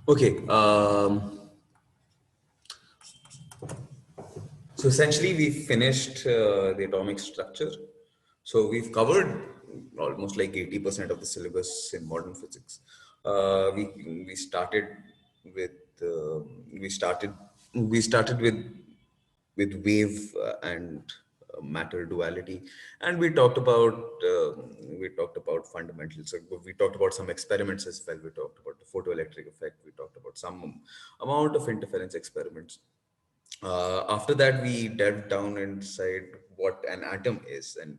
Okay. So essentially, we finished the atomic structure. So we've covered almost like 80% of the syllabus in modern physics. We started with uh, we started we started with wave and matter duality, and we talked about fundamentals. So we talked about some experiments as well. We talked about the photoelectric effect. We talked about some amount of interference experiments. After that, we delved down inside what an atom is, and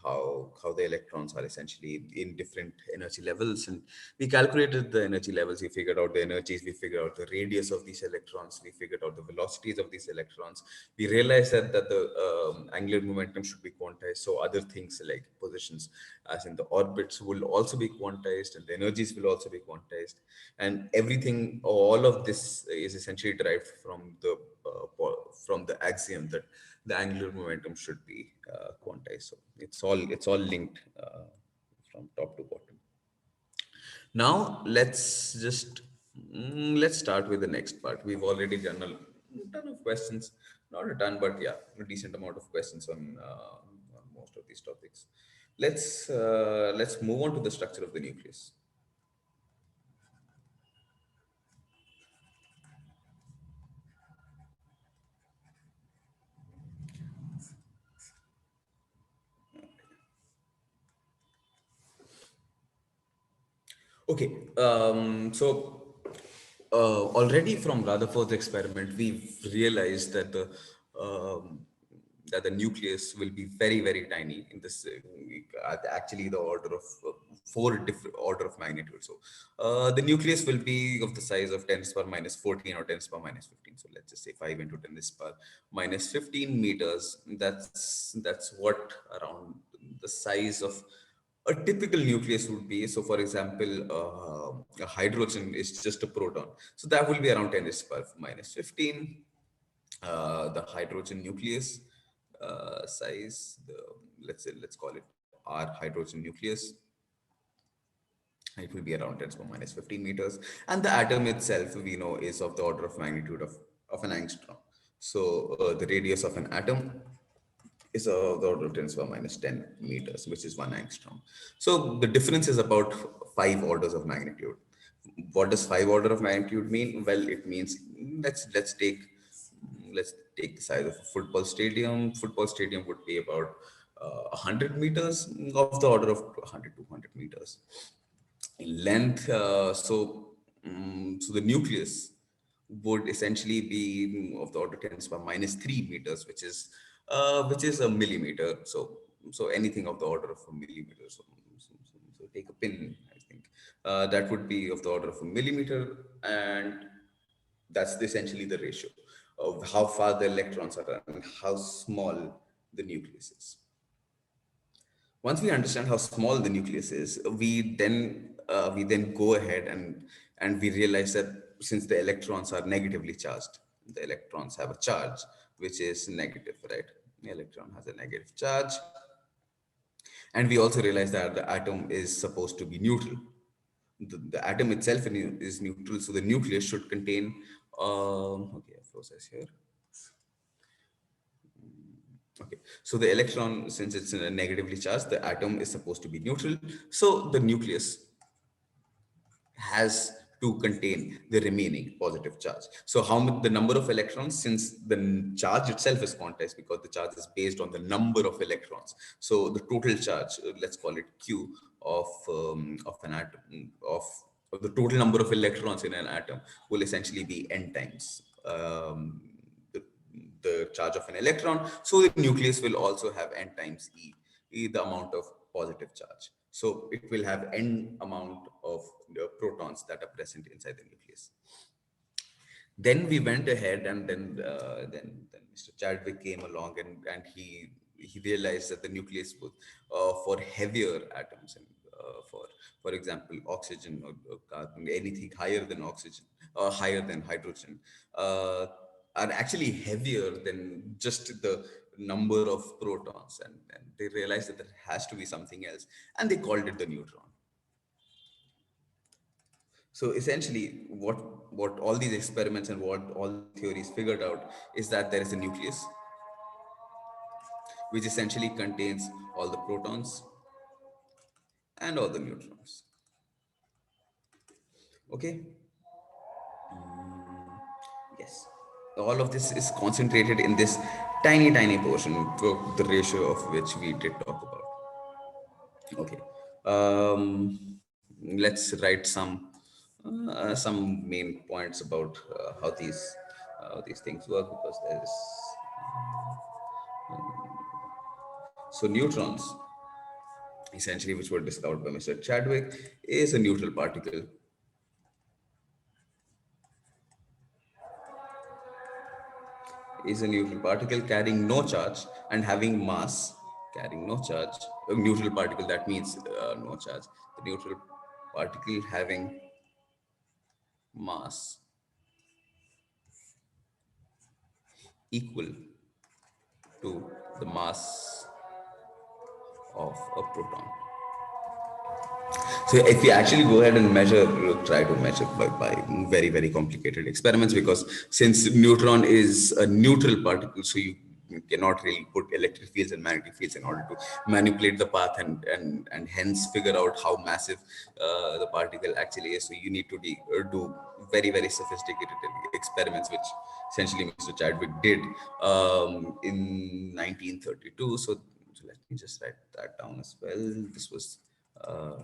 how the electrons are essentially in different energy levels, and we calculated the energy levels. We figured out the energies. We figured out the radius of these electrons. We figured out the velocities of these electrons. We realized that the angular momentum should be quantized, so other things like positions, as in the orbits, will also be quantized, and the energies will also be quantized, and everything, all of this is essentially derived from the axiom that the angular momentum should be quantized. So it's all linked from top to bottom. Now let's start with the next part. We've already done a ton of questions, not a ton, but yeah, a decent amount of questions on most of these topics. Let's move on to the structure of the nucleus. Okay, already from Rutherford's experiment, we've realized um, that the nucleus will be very, very tiny in this, actually the order of four different order of magnitude. So the nucleus will be of the size of 10 to the power minus 14 or 10 to the power minus 15. So let's just say 5 into 10 to the power minus 15 meters. That's what around the size of a typical nucleus would be. So for example, a hydrogen is just a proton, so that will be around 10 to the power minus 15. The hydrogen nucleus size, let's call it our hydrogen nucleus, it will be around 10 to the power minus 15 meters, and the atom itself we know is of the order of magnitude of an angstrom. So the radius of an atom is of the order of 10 to the power minus 10 meters, which is 1 angstrom. So the difference is about 5 orders of magnitude. What does 5 order of magnitude mean? Well, it means, let's take the size of a football stadium. Football stadium would be about 100 meters, of the order of 100 to 200 meters in length. So the nucleus would essentially be of the order 10 to the power minus 3 meters, which is a millimeter. So anything of the order of a millimeter. So take a pin, I think. That would be of the order of a millimeter, and that's essentially the ratio of how far the electrons are and how small the nucleus is. Once we understand how small the nucleus is, we then go ahead and we realize that since the electrons are negatively charged, the electrons have a charge which is negative, right? The electron has a negative charge, and we also realize that the atom is supposed to be neutral. The atom itself is neutral, so the nucleus should contain. Okay, I process here. Okay, so the electron, since it's negatively charged, the atom is supposed to be neutral. So the nucleus has to contain the remaining positive charge. So the number of electrons, since the charge itself is quantized because the charge is based on the number of electrons. So the total charge, let's call it Q of an atom, of the total number of electrons in an atom, will essentially be n times the, the charge of an electron. So the nucleus will also have n times the amount of positive charge. So it will have n amount of protons that are present inside the nucleus. Then we went ahead, and then Mr. Chadwick came along, and he realized that the nucleus was for heavier atoms, and for example oxygen or carbon, anything higher than oxygen or higher than hydrogen, uh, are actually heavier than just the number of protons, and they realized that there has to be something else, and they called it the neutron. So essentially, what all these experiments and what all these theories figured out is that there is a nucleus which essentially contains all the protons and all the neutrons. Okay. Yes. All of this is concentrated in this tiny, tiny portion, the ratio of which we did talk about. Okay. Let's write some main points about how these things work, because there's so neutrons essentially, which were discovered by Mr. Chadwick, is a neutral particle, carrying no charge and having mass, carrying no charge. A neutral particle, that means no charge. The neutral particle having mass equal to the mass of a proton. So if we actually go ahead and try to measure by very, very complicated experiments, because since neutron is a neutral particle, so you cannot really put electric fields and magnetic fields in order to manipulate the path and hence figure out how massive the particle actually is. So you need to do very, very sophisticated experiments, which essentially Mr. Chadwick did in 1932. So let me just write that down as well. This was uh,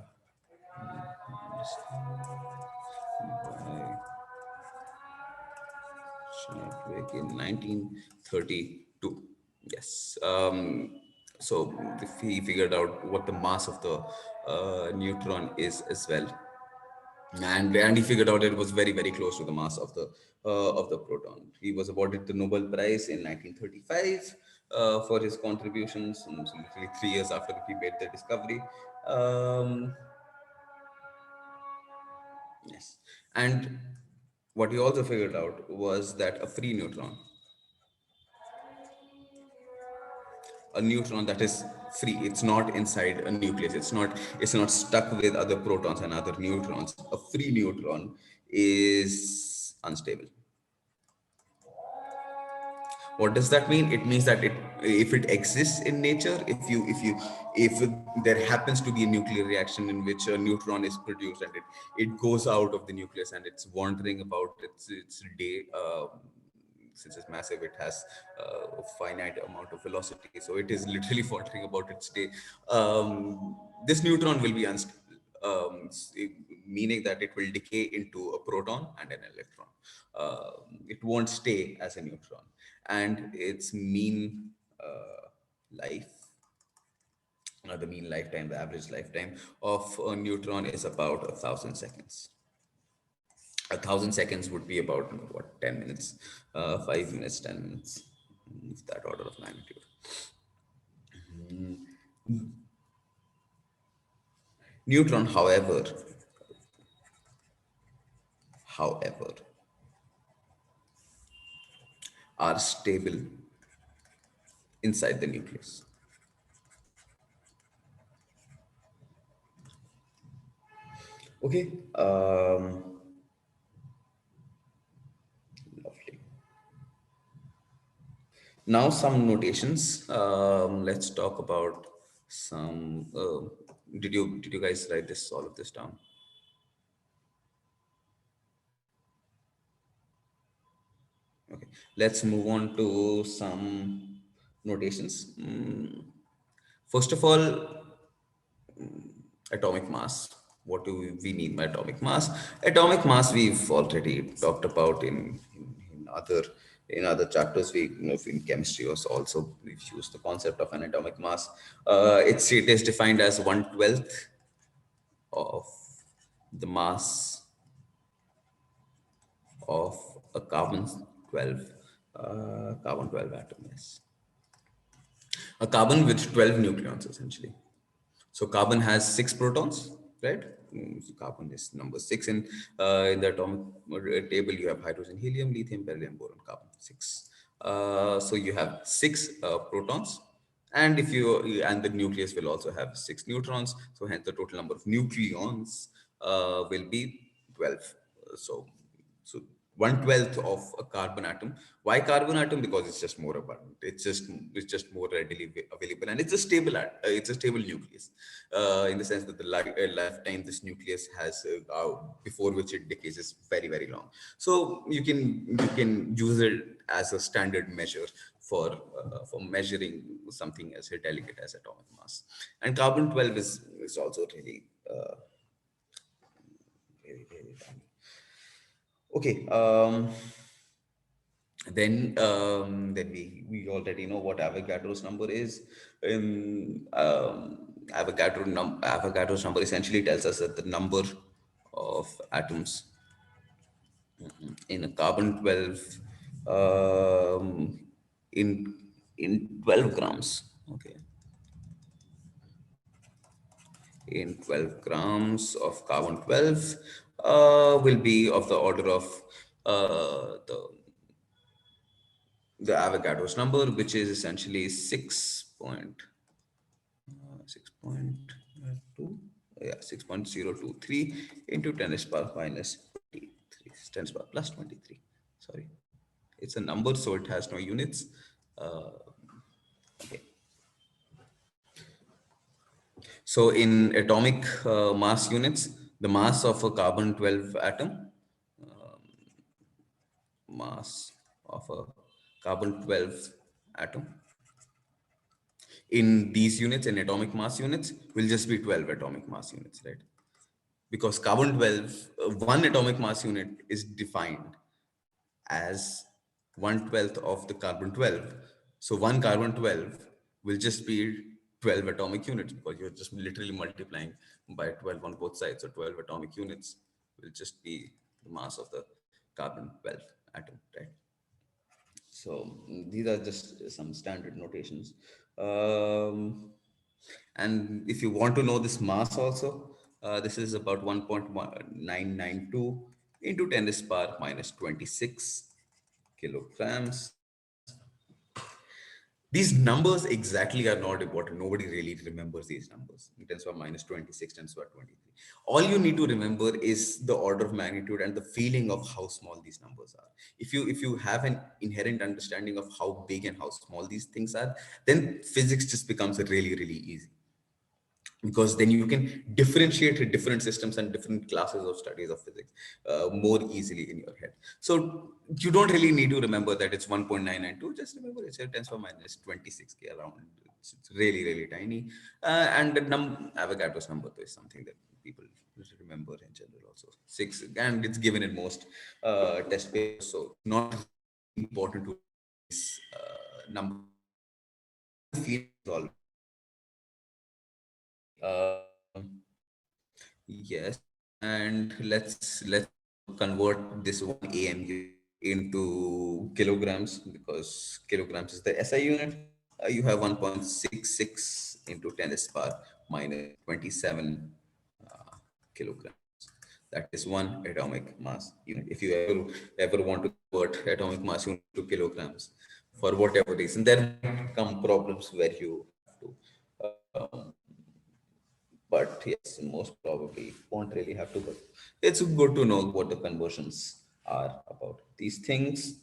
by Chadwick in 1932. Yes. So he figured out what the mass of the neutron is as well, and he figured out it was very, very close to the mass of the proton. He was awarded the Nobel Prize in 1935 for his contributions, so literally 3 years after he made the discovery. Um, Yes. And what he also figured out was that a neutron that is free, it's not inside a nucleus, it's not stuck with other protons and other neutrons. A free neutron is unstable. What does that mean? It means that if it exists in nature, if there happens to be a nuclear reaction in which a neutron is produced and it goes out of the nucleus and it's wandering about its day. Since it's massive, it has a finite amount of velocity, so it is literally wandering about its day. This neutron will be unstable, meaning that it will decay into a proton and an electron. It won't stay as a neutron, and its mean life, the mean lifetime, the average lifetime of a neutron is about 1,000 seconds. 1,000 seconds would be about what, 10 minutes, 5 minutes, 10 minutes, that order of magnitude. Neutron, however, are stable inside the nucleus. Okay. Lovely. Now some notations. Let's talk about some. Did you guys write all of this down? Okay. Let's move on to some notations. First of all, atomic mass. What do we mean by atomic mass? Atomic mass we've already talked about in other chapters. In chemistry also we've used the concept of an atomic mass. It is defined as 1/12 of the mass of a carbon 12 atom. Yes, a carbon with 12 nucleons essentially. So carbon has 6 protons, right? So carbon is number 6 in the atomic table. You have hydrogen, helium, lithium, beryllium, boron, carbon 6. So you have 6 protons, and and the nucleus will also have 6 neutrons. So hence the total number of nucleons will be 12. So, so 1/12 of a carbon atom. Why carbon atom? Because it's just more abundant. It's just more readily available, and it's a stable it's a stable nucleus, in the sense that the lifetime this nucleus has, before which it decays, is very very long. So you can use it as a standard measure for measuring something as delicate as atomic mass. And carbon 12 is also really very very tiny. Okay. Then we already know what Avogadro's number is. Avogadro's number essentially tells us that the number of atoms in a carbon 12, um, in 12 grams. Okay, in 12 grams of carbon 12 will be of the order of the Avogadro's number, which is essentially 6.2, yeah, 6.023 into 10 to the power minus 23, 10 to the power plus 23. Sorry, it's a number, so it has no units. Uh, okay. So in atomic mass units, the mass of a carbon 12 atom, mass of a carbon 12 atom in these units, in atomic mass units, will just be 12 atomic mass units, right? Because carbon 12, one atomic mass unit is defined as 1/12 of the carbon 12. So one carbon 12 will just be 12 atomic units, because you're just literally multiplying by 12 on both sides. So 12 atomic units will just be the mass of the carbon 12 atom, right? So these are just some standard notations. Um, and if you want to know this mass also, this is about 1.992 into 10 to the power minus 26 kilograms. These numbers exactly are not important. Nobody really remembers these numbers. 10 to the power minus 26, 10 to the power 23. All you need to remember is the order of magnitude and the feeling of how small these numbers are. If you have an inherent understanding of how big and how small these things are, then physics just becomes really, really easy, because then you can differentiate different systems and different classes of studies of physics more easily in your head. So you don't really need to remember that it's 1.992. Just remember it's a 10 to the minus 26k around. It's really really tiny. And the Avogadro's number is something that people remember in general also. 6, and it's given in most test papers, so not important to number. Uh, Yes, and let's convert this one AMU into kilograms, because kilograms is the SI unit. You have 1.66 into 10 to the power minus 27 kilograms. That is one atomic mass unit. If you ever want to convert atomic mass unit to kilograms, for whatever reason, there might come problems where you have to. But yes, most probably won't really have to. But it's good to know what the conversions are about these things.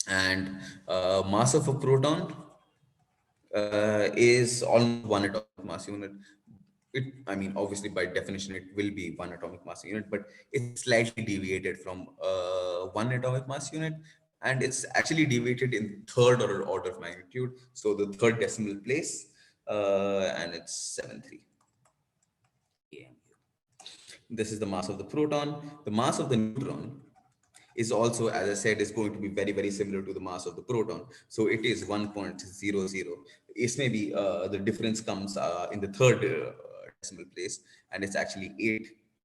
And mass of a proton is almost one atomic mass unit. I mean, obviously, by definition, it will be one atomic mass unit, but it's slightly deviated from one atomic mass unit, and it's actually deviated in third order of magnitude. So the third decimal place, and it's 7.3. This is the mass of the proton. The mass of the neutron is also, as I said, is going to be very, very similar to the mass of the proton. So it is 1.00. It's maybe the difference comes in the third decimal place, and it's actually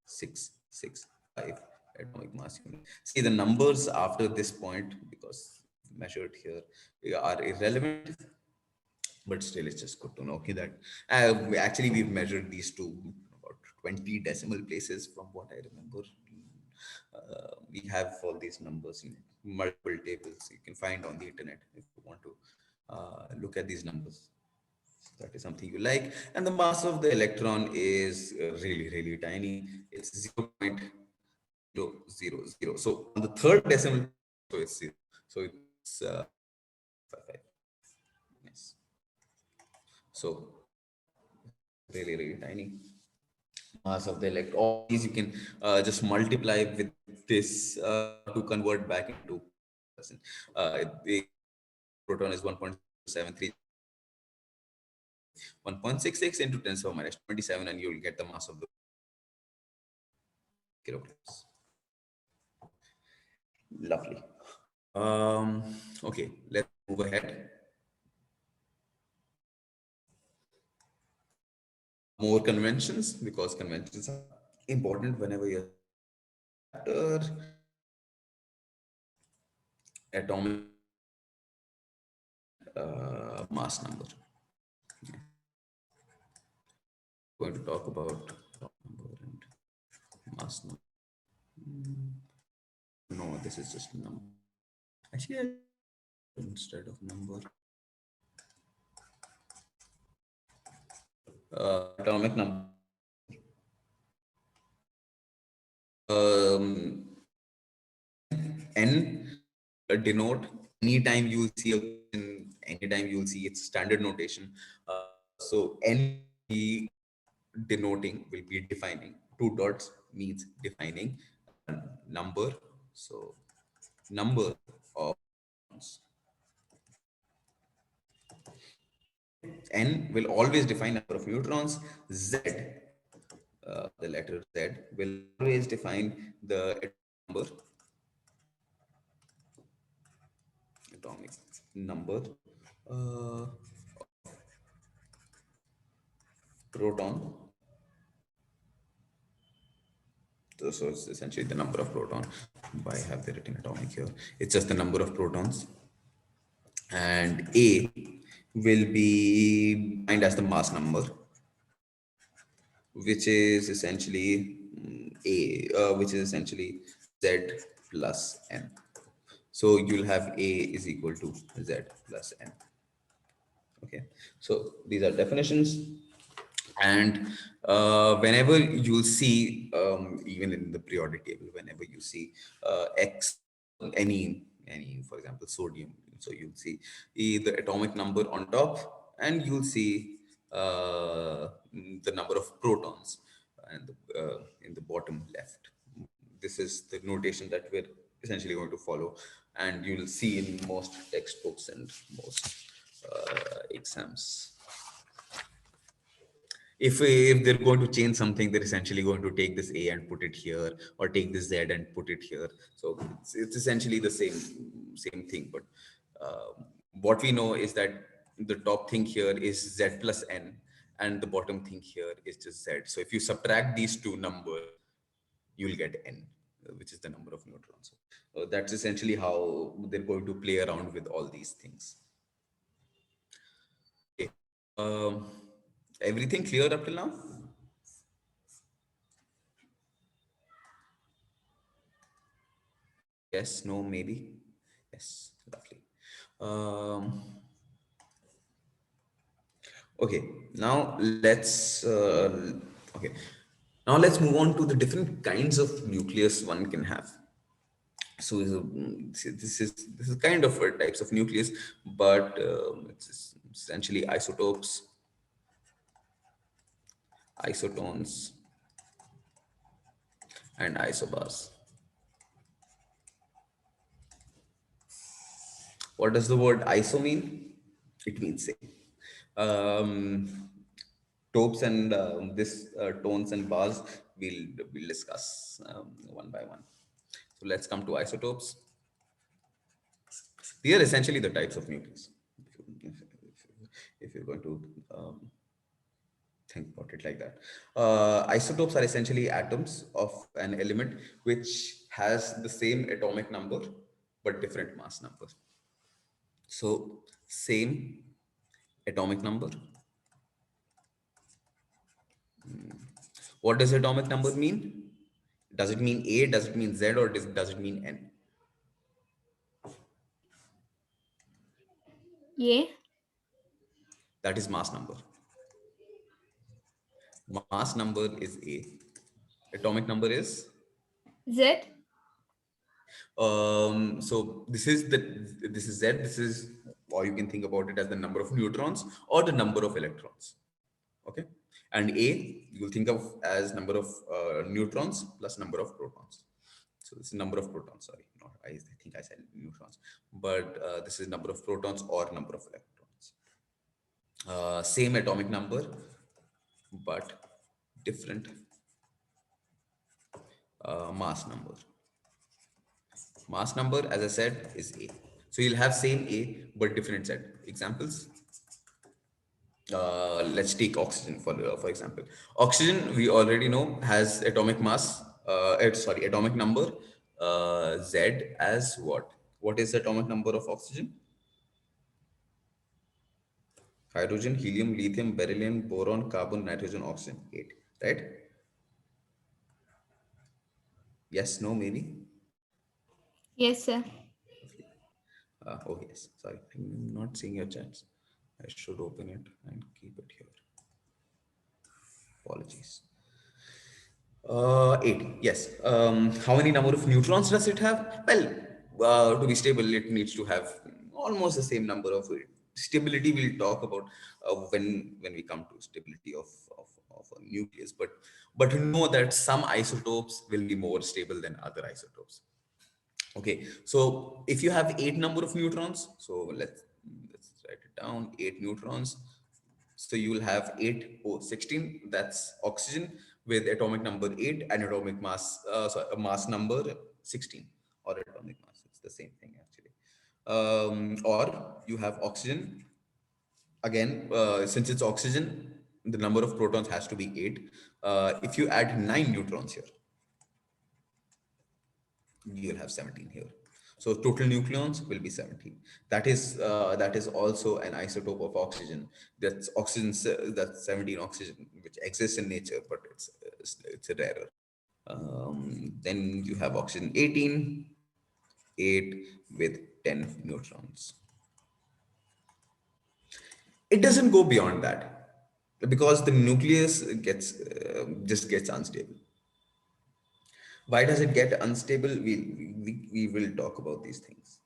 8.665 atomic mass unit. See, the numbers after this point, because measured here, are irrelevant, but still it's just good to know, okay, that actually we've measured these two about 20 decimal places from what I remember. We have all these numbers in multiple tables you can find on the internet if you want to look at these numbers. So that is something you like. And the mass of the electron is really really tiny. It's 0.001 So on the third decimal, so it's 0. So it's 5. Yes. So really, really tiny mass of the electron. All these you can just multiply with this to convert back into percent. The proton is 1.73, 1.66 into 10 to the minus 27, and you'll get the mass of the kilograms. Lovely. Okay, let's move ahead. More conventions, because conventions are important whenever you're atomic mass number. We're going to talk about number and mass number. No, this is just number. Actually, instead of number, atomic number. N denote anytime you'll see anytime you'll see its standard notation. So N denoting will be defining. Two dots means defining number. So number of N will always define number of neutrons. Z, the letter Z, will always define the number, atomic number, proton. So it's essentially the number of protons. Why have they written atomic here? It's just the number of protons. And A will be defined as the mass number, which is essentially which is essentially Z plus N. So you'll have A is equal to Z plus N. Okay, so these are definitions. And whenever you see, even in the periodic table, whenever you see X, any, for example, sodium, so you'll see the atomic number on top, and you'll see the number of protons and in the bottom left. This is the notation that we're essentially going to follow, and you'll see in most textbooks and most exams. If they're going to change something, they're essentially going to take this A and put it here, or take this Z and put it here. So it's essentially the same thing. But what we know is that the top thing here is Z plus N, and the bottom thing here is just Z. So if you subtract these two numbers, you'll get N, which is the number of neutrons. So that's essentially how they're going to play around with all these things. Okay. Everything clear up till now? Yes, no, maybe. Yes, lovely. Okay, now okay. Now let's move on to the different kinds of nucleus one can have. So this is kind of types of nucleus, but it's essentially isotopes, isotones, and isobars. What does the word iso mean? It means same. Um, Topes and this tones and bars we'll discuss one by one. So let's come to isotopes. These are essentially the types of nucleus. If you're going to think about it like that. Isotopes are essentially atoms of an element which has the same atomic number but different mass number. So same atomic number. What does atomic number mean? Does it mean A? Does it mean Z? Or does it mean N? Yeah. That is mass number. Mass number is A. Atomic number is Z. So this is Z. This is, or you can think about it as the number of neutrons or the number of electrons. Okay, and A you'll think of as number of neutrons plus number of protons. So this is number of protons. Sorry, not I think I said neutrons, but this is number of protons or number of electrons. Same atomic number, but different mass number. Mass number, as I said, is A. So you'll have same A but different Z. Examples. Let's take oxygen for example. Oxygen we already know has atomic mass. Sorry, atomic number Z as what? What is the atomic number of oxygen? Hydrogen, helium, lithium, beryllium, boron, carbon, nitrogen, oxygen. 8. Right? Yes, no, maybe. Yes, sir. Oh yes. Sorry, I'm not seeing your chats. I should open it and keep it here. Apologies. 8. Yes. How many number of neutrons does it have? Well, to be stable, it needs to have almost the same number of stability. We'll talk about when we come to stability of a nucleus. But you know that some isotopes will be more stable than other isotopes. Okay, so if you have 8 number of neutrons, so let's write it down. 8 neutrons. So you will have 8 O16. That's oxygen with atomic number 8 and atomic mass, sorry, a mass number 16, or atomic mass. It's the same thing actually. Or you have oxygen again. Since it's oxygen, the number of protons has to be 8. If you add 9 neutrons here, you'll have 17 here. So total nucleons will be 17. That is also an isotope of oxygen. That's oxygen. That's 17 oxygen, which exists in nature, but it's a rarer. Then you have oxygen 18, 8 with 10 neutrons. It doesn't go beyond that because the nucleus just gets unstable. Why does it get unstable? We will talk about these things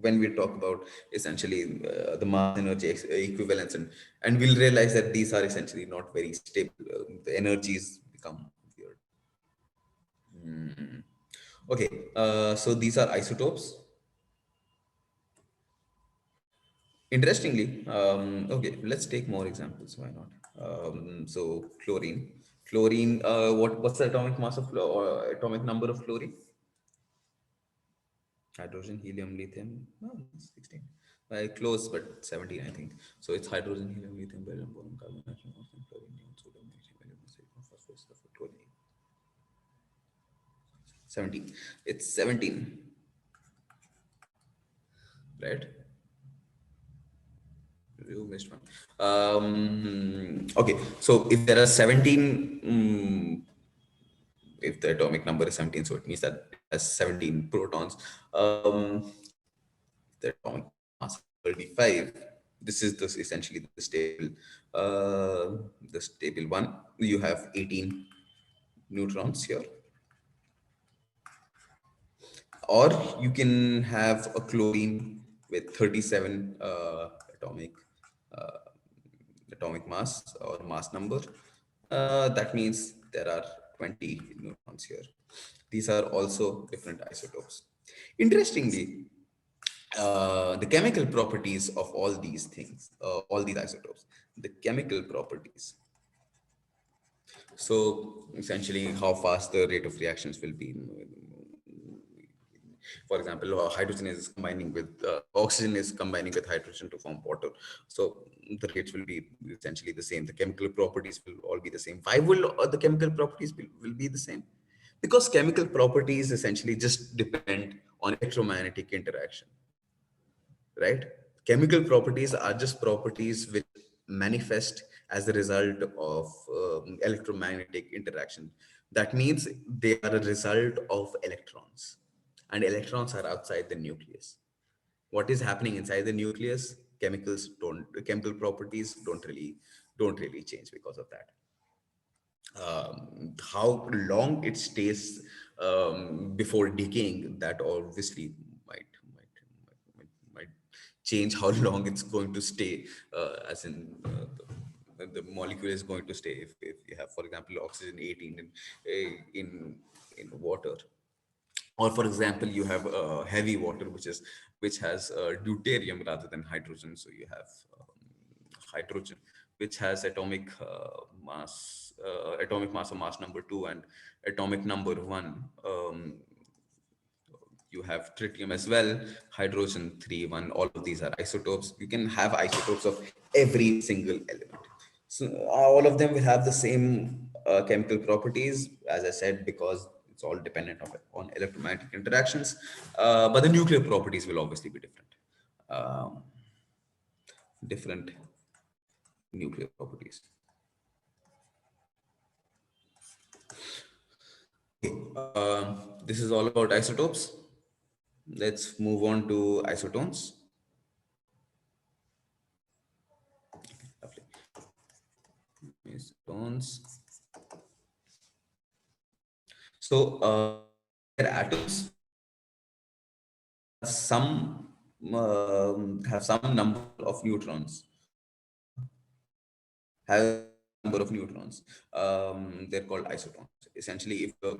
when we talk about essentially the mass energy equivalence, and we'll realize that these are essentially not very stable. The energies become weird. Okay, so these are isotopes. Interestingly, okay, let's take more examples. Why not? So chlorine. Chlorine. What's the atomic mass of or atomic number of chlorine? Hydrogen, helium, lithium. No, it's 16. Close, but 17, I think. So it's hydrogen, helium, lithium, beryllium, boron, carbon, nitrogen, oxygen, chlorine, neon, sodium, magnesium, aluminum, silicon, phosphorus, sulfur, chlorine. 17. It's 17, right? You missed one. Okay, so if there are 17, if the atomic number is 17, so it means that it has 17 protons. The atomic mass is 35. This is essentially the stable one. You have 18 neutrons here, or you can have a chlorine with 37 uh, atomic mass or mass number. That means there are 20 neutrons here. These are also different isotopes. Interestingly, the chemical properties of all these things, all these isotopes, the chemical properties. So essentially, how fast the rate of reactions will be. For example, hydrogen is combining with oxygen is combining with hydrogen to form water. So the rates will be essentially the same. The chemical properties will all be the same. Why will the chemical properties will be the same? Because chemical properties essentially just depend on electromagnetic interaction, right? Chemical properties are just properties which manifest as a result of electromagnetic interaction. That means they are a result of electrons, and electrons are outside the nucleus. What is happening inside the nucleus? Chemical properties don't really change because of that. How long it stays before decaying, that obviously might might change how long it's going to stay, as in the molecule is going to stay. If you have, for example, oxygen 18 in water, or for example you have heavy water which has deuterium rather than hydrogen, so you have hydrogen which has atomic mass or mass number 2 and atomic number 1. You have tritium as well, hydrogen 3 1. All of these are isotopes. You can have isotopes of every single element, so all of them will have the same chemical properties, as I said, because it's all dependent on electromagnetic interactions, but the nuclear properties will obviously be different. Different nuclear properties. This is all about isotopes. Let's move on to isotones. Lovely. Isotones. So their atoms have some number of neutrons. Have number of neutrons. They're called isotons. Essentially, if the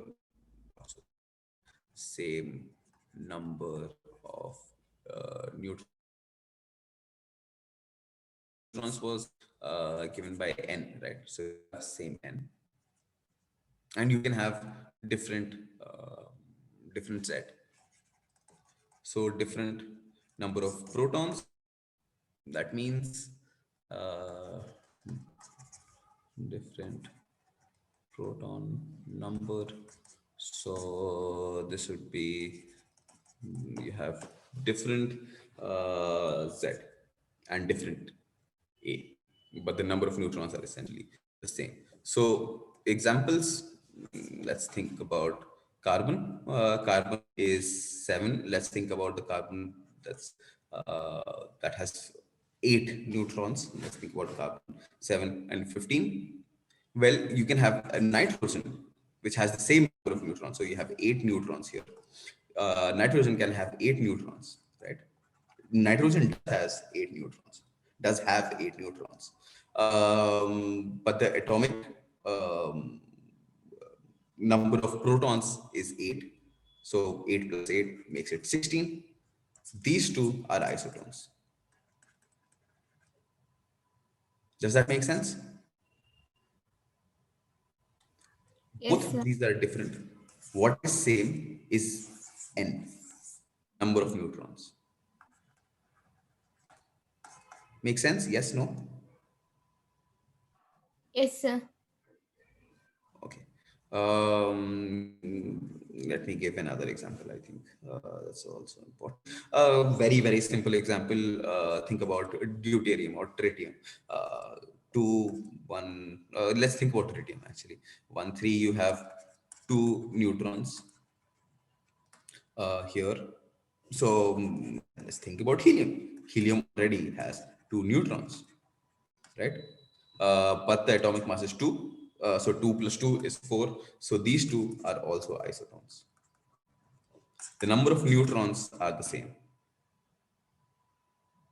same number of neutrons was given by n, right? So same n, and you can have different different set. So different number of protons. That means uh, different proton number. So this would be, you have different Z and different A, but the number of neutrons are essentially the same. So examples, let's think about carbon. Carbon is 7. Let's think about the carbon that has 8 neutrons. Let's think about carbon 7 and 15. Well, you can have a nitrogen which has the same number of neutrons. So you have 8 neutrons here. Nitrogen can have 8 neutrons, right? Nitrogen has 8 neutrons, does have 8 neutrons. But the atomic um, number of protons is 8. So 8 plus 8 makes it 16. These two are isotones. Does that make sense? Yes, Both of sir. these are different. What is same is n, number of neutrons. Make sense? Yes, no? Yes, sir. Okay. Let me give another example. I think that's also important. Very, very simple example. Think about deuterium or tritium. Let's think about tritium actually. 1, 3, you have 2 neutrons here. So let's think about helium. Helium already has 2 neutrons, right? But the atomic mass is 2. So 2 plus 2 is 4. So these two are also isotones. The number of neutrons are the same.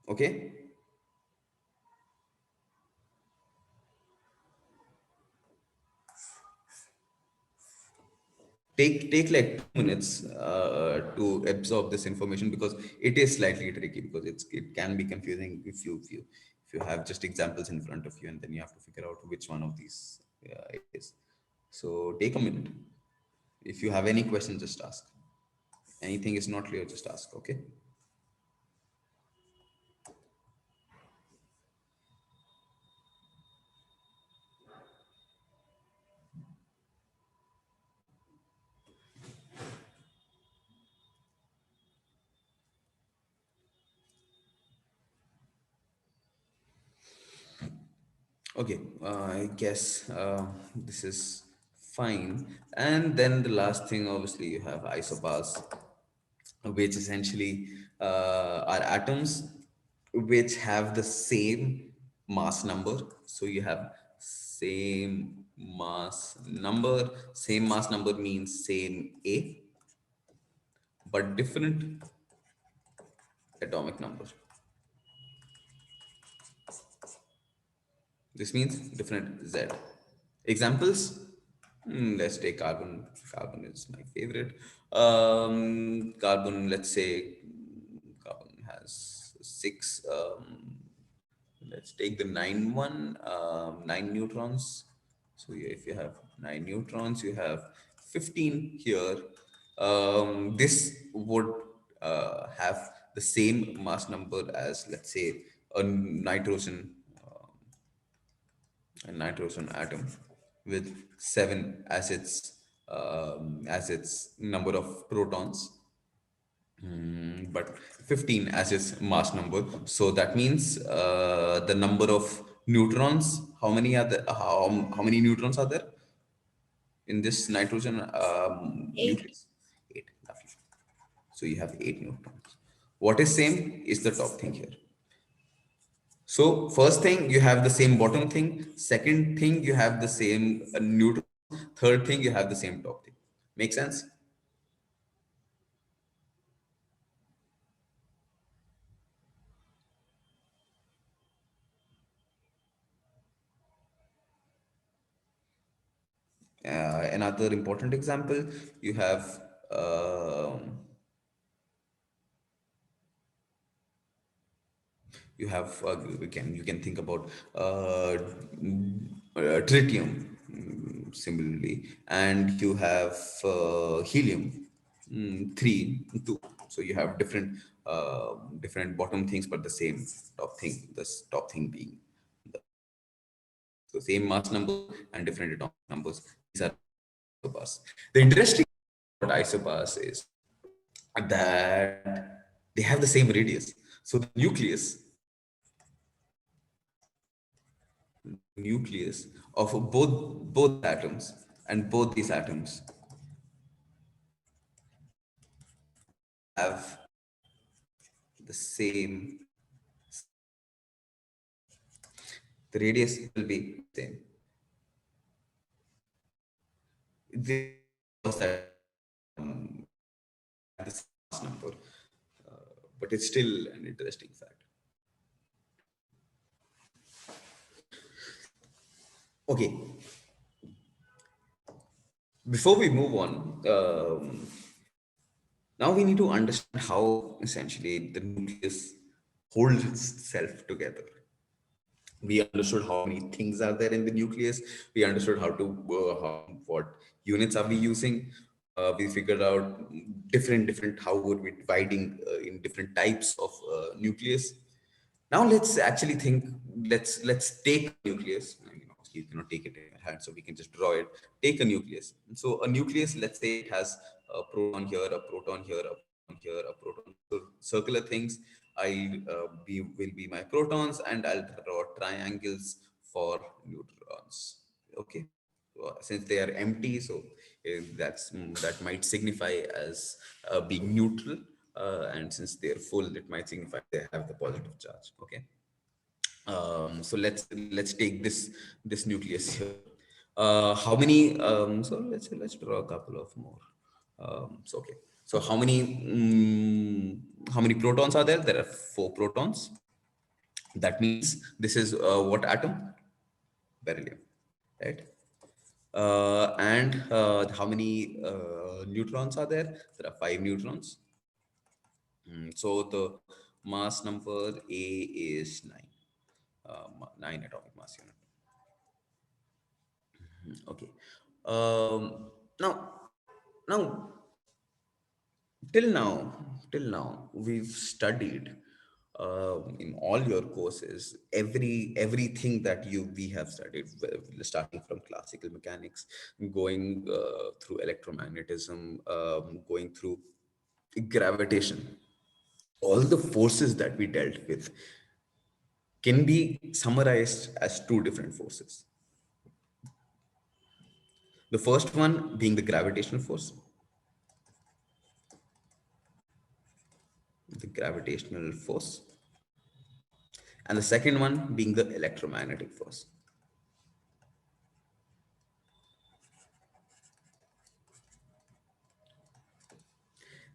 Okay? Take like 2 minutes to absorb this information, because it is slightly tricky, because it can be confusing if you have just examples in front of you and then you have to figure out which one of these it is. So take a minute. If you have any questions, just ask. Anything is not clear, just ask. Okay? Okay, I guess this is fine. And then the last thing, obviously, you have isobars, which essentially are atoms which have the same mass number. So you have same mass number. Same mass number means same A, but different atomic number. This means different Z. Examples? Let's take carbon. Carbon is my favorite. Carbon, let's say carbon has six. Let's take the nine neutrons. So if you have nine neutrons, you have 15 here. This would have the same mass number as, let's say, a nitrogen a nitrogen atom with seven as its number of protons, but 15 as its mass number. So that means the number of neutrons. How many are there? How many neutrons are there in this nitrogen 8. nucleus? Eight. Lovely. So you have eight neutrons. What is same is the top thing here. So first thing, you have the same bottom thing. Second thing, you have the same neutron. Third thing, you have the same top thing. Make sense? Another important example, you have you can think about tritium, similarly, and you have helium, three, two. So you have different bottom things, but the same top thing. This top thing being the same mass number and different atomic numbers. These are isobars. The interesting about isobars is that they have the same radius. So the nucleus of both atoms, and both these atoms have the same. The radius will be same. This was that this number, but it's still an interesting fact. Okay, before we move on, now we need to understand how essentially the nucleus holds itself together. We understood how many things are there in the nucleus. We understood what units are we using. We figured out different how would we dividing in different types of nucleus. Now let's actually think. Let's take a nucleus. You cannot take it in your hand, so we can just draw it. Take a nucleus. So a nucleus, let's say it has a proton here, a proton here, a proton here, a proton. So circular things. Will be my protons, and I'll draw triangles for neutrons. Okay. Since they are empty, so that might signify as being neutral, and since they are full, it might signify they have the positive charge. Okay. So let's take this nucleus here. How many? So let's draw a couple of more. So okay. So how many protons are there? There are four protons. That means this is what atom? Beryllium, right? And how many neutrons are there? There are five neutrons. So the mass number A is nine. Nine atomic mass unit. Okay. Now, now, till now, we've studied in all your courses everything that we have studied, starting from classical mechanics, going through electromagnetism, going through gravitation. All the forces that we dealt with can be summarized as two different forces. The first one being the gravitational force, and the second one being the electromagnetic force.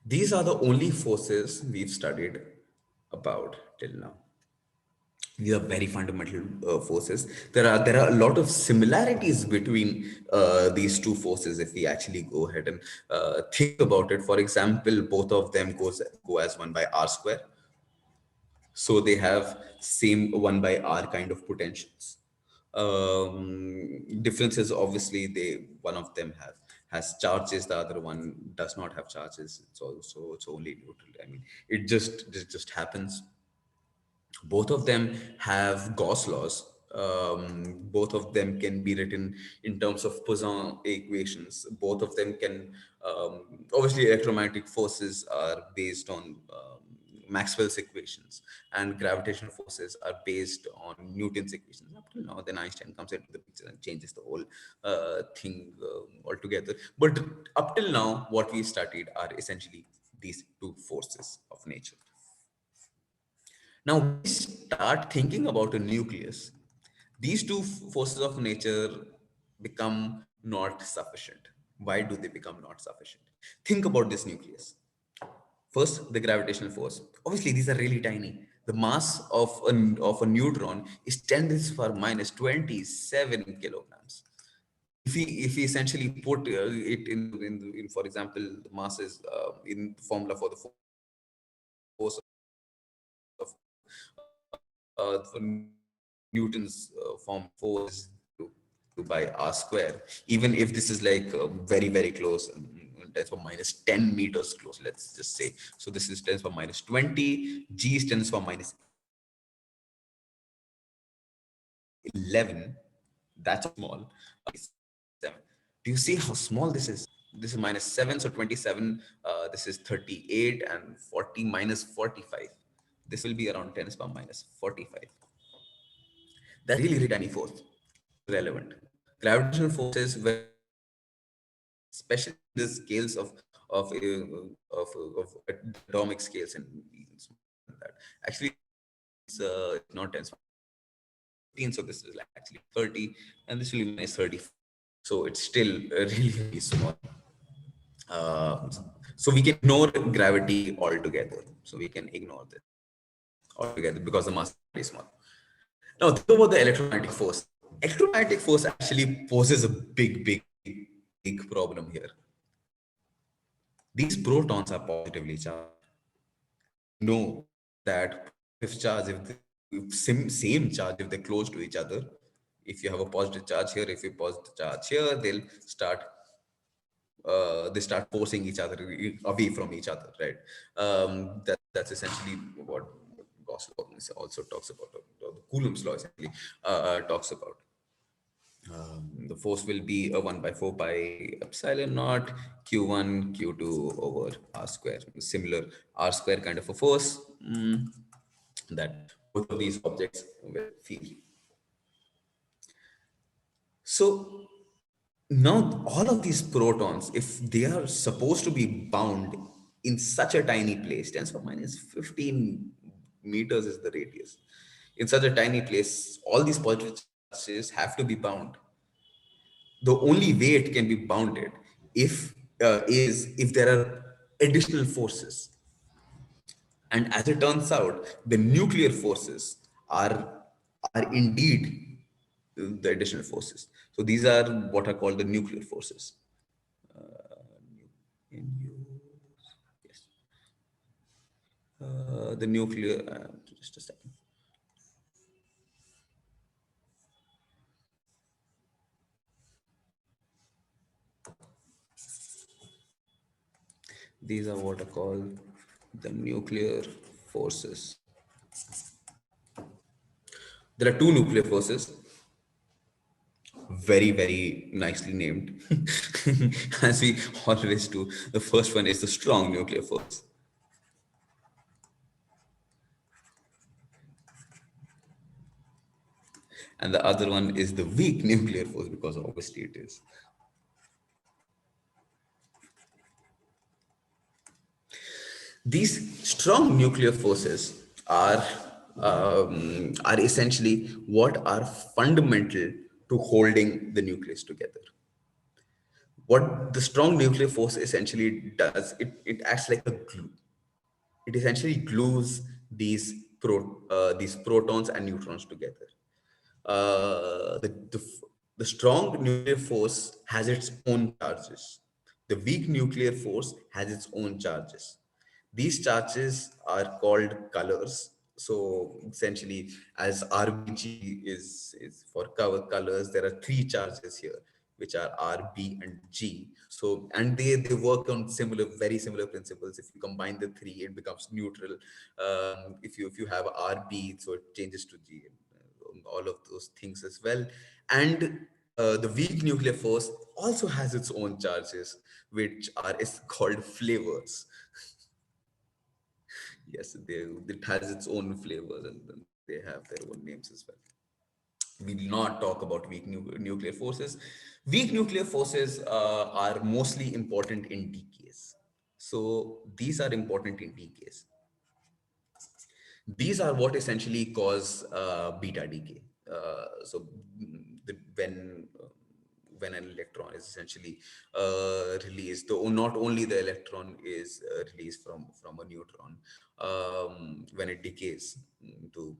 These are the only forces we've studied about till now. These are very fundamental forces. There are a lot of similarities between these two forces if we actually go ahead and think about it. For example, both of them go as 1 by r square, so they have same 1 by r kind of potentials. Differences, obviously, they one of them has charges, the other one does not have charges. It's only neutral. I mean, it just happens. Both of them have Gauss laws. Both of them can be written in terms of Poisson equations. Both of them can, obviously, electromagnetic forces are based on Maxwell's equations, and gravitational forces are based on Newton's equations. Up till now, then Einstein comes into the picture and changes the whole thing altogether. But up till now, what we studied are essentially these two forces of nature. Now, when we start thinking about a nucleus, these two forces of nature become not sufficient. Why do they become not sufficient? Think about this nucleus. First, the gravitational force. Obviously, these are really tiny. The mass of a neutron is 10 to the power minus 27 kilograms. If we essentially put it in, for example, the mass is in the formula for the force for Newton's form force to by r square, even if this is like very, very close, 10 for minus 10 meters close, let's just say. So this is 10 for minus 20, g is 10 for minus 11. That's small. Do you see how small this is? This is minus 7, so 27. This is 38, and 40 minus 45. This will be around 10 to the power minus 45. That's really, really tiny force. Relevant. Gravitational forces, especially the scales of atomic scales and that. Actually, it's not 10 to the power 15, so this is like actually 30, and this will be minus 30. So it's still really, really small. Uh, so we can ignore gravity altogether. So we can ignore this altogether because the mass is very small. Now, think about the electromagnetic force. Electromagnetic force actually poses a big, big, big problem here. These protons are positively charged. Know that if charge, if same charge, if they're close to each other, if you have a positive charge here, if you positive charge here, they start forcing each other away from each other, right? That's essentially what Gauss law also talks about, or the Coulomb's law essentially talks about. The force will be a 1 by 4 pi epsilon naught q1 q2 over r square. Similar r square kind of a force that both of these objects will feel. So now all of these protons, if they are supposed to be bound in such a tiny place, 10 to the minus 15 meters is the radius. In such a tiny place, all these positive charges have to be bound. The only way it can be bounded is if there are additional forces. And as it turns out, the nuclear forces are indeed the additional forces. So these are what are called the nuclear forces. Yes. The nuclear, just a second. These are what are called the nuclear forces. There are two nuclear forces, very, very nicely named, as we always do. The first one is the strong nuclear force. And the other one is the weak nuclear force, because obviously it is. These strong nuclear forces are essentially what are fundamental to holding the nucleus together. What the strong nuclear force essentially does, it acts like a glue. It essentially glues these protons and neutrons together. The strong nuclear force has its own charges. The weak nuclear force has its own charges. These charges are called colors. So essentially, as RBG is for cover colors, there are three charges here, which are R, B, and G. So, and they work on very similar principles. If you combine the three, it becomes neutral. If you have RB, so it changes to G, all of those things as well. And the weak nuclear force also has its own charges, which are is called flavors. Yes, it has its own flavors, and then they have their own names as well. We will not talk about nuclear forces. Weak nuclear forces are mostly important in decays. So these are important in decays. These are what essentially cause beta decay. When an electron is essentially released, though not only the electron is released from a neutron, when it decays into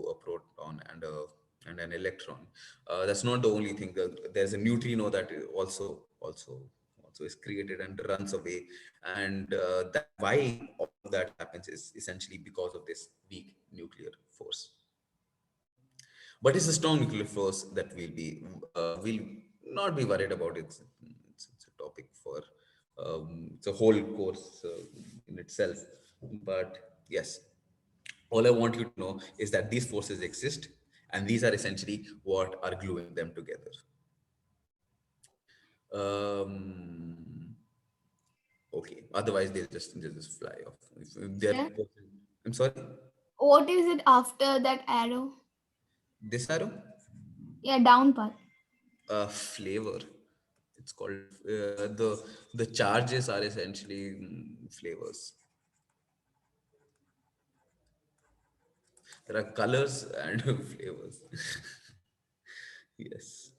a proton and an electron, that's not the only thing. There's a neutrino that also is created and runs away, and that why all of that happens is essentially because of this weak nuclear force. But it's a strong nuclear force that will not be worried about. It's a topic for it's a whole course in itself. But yes, all I want you to know is that these forces exist, and these are essentially what are gluing them together. Um, okay. Otherwise, they'll just fly off. If they're, Sir, I'm sorry. what is it after that arrow? This arrow, Yeah, down part. flavor. It's called the charges are essentially flavors. There are colors and flavors. Yes.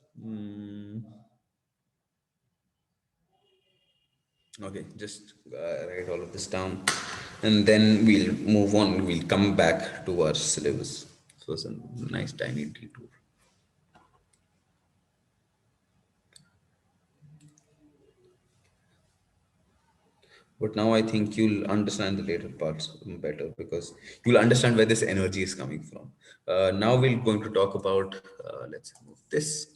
Okay, just write all of this down, and then we'll move on. We'll come back to our syllabus. So it's a nice tiny detour. But now I think you'll understand the later parts better, because you'll understand where this energy is coming from. Now we're going to talk about, let's move this.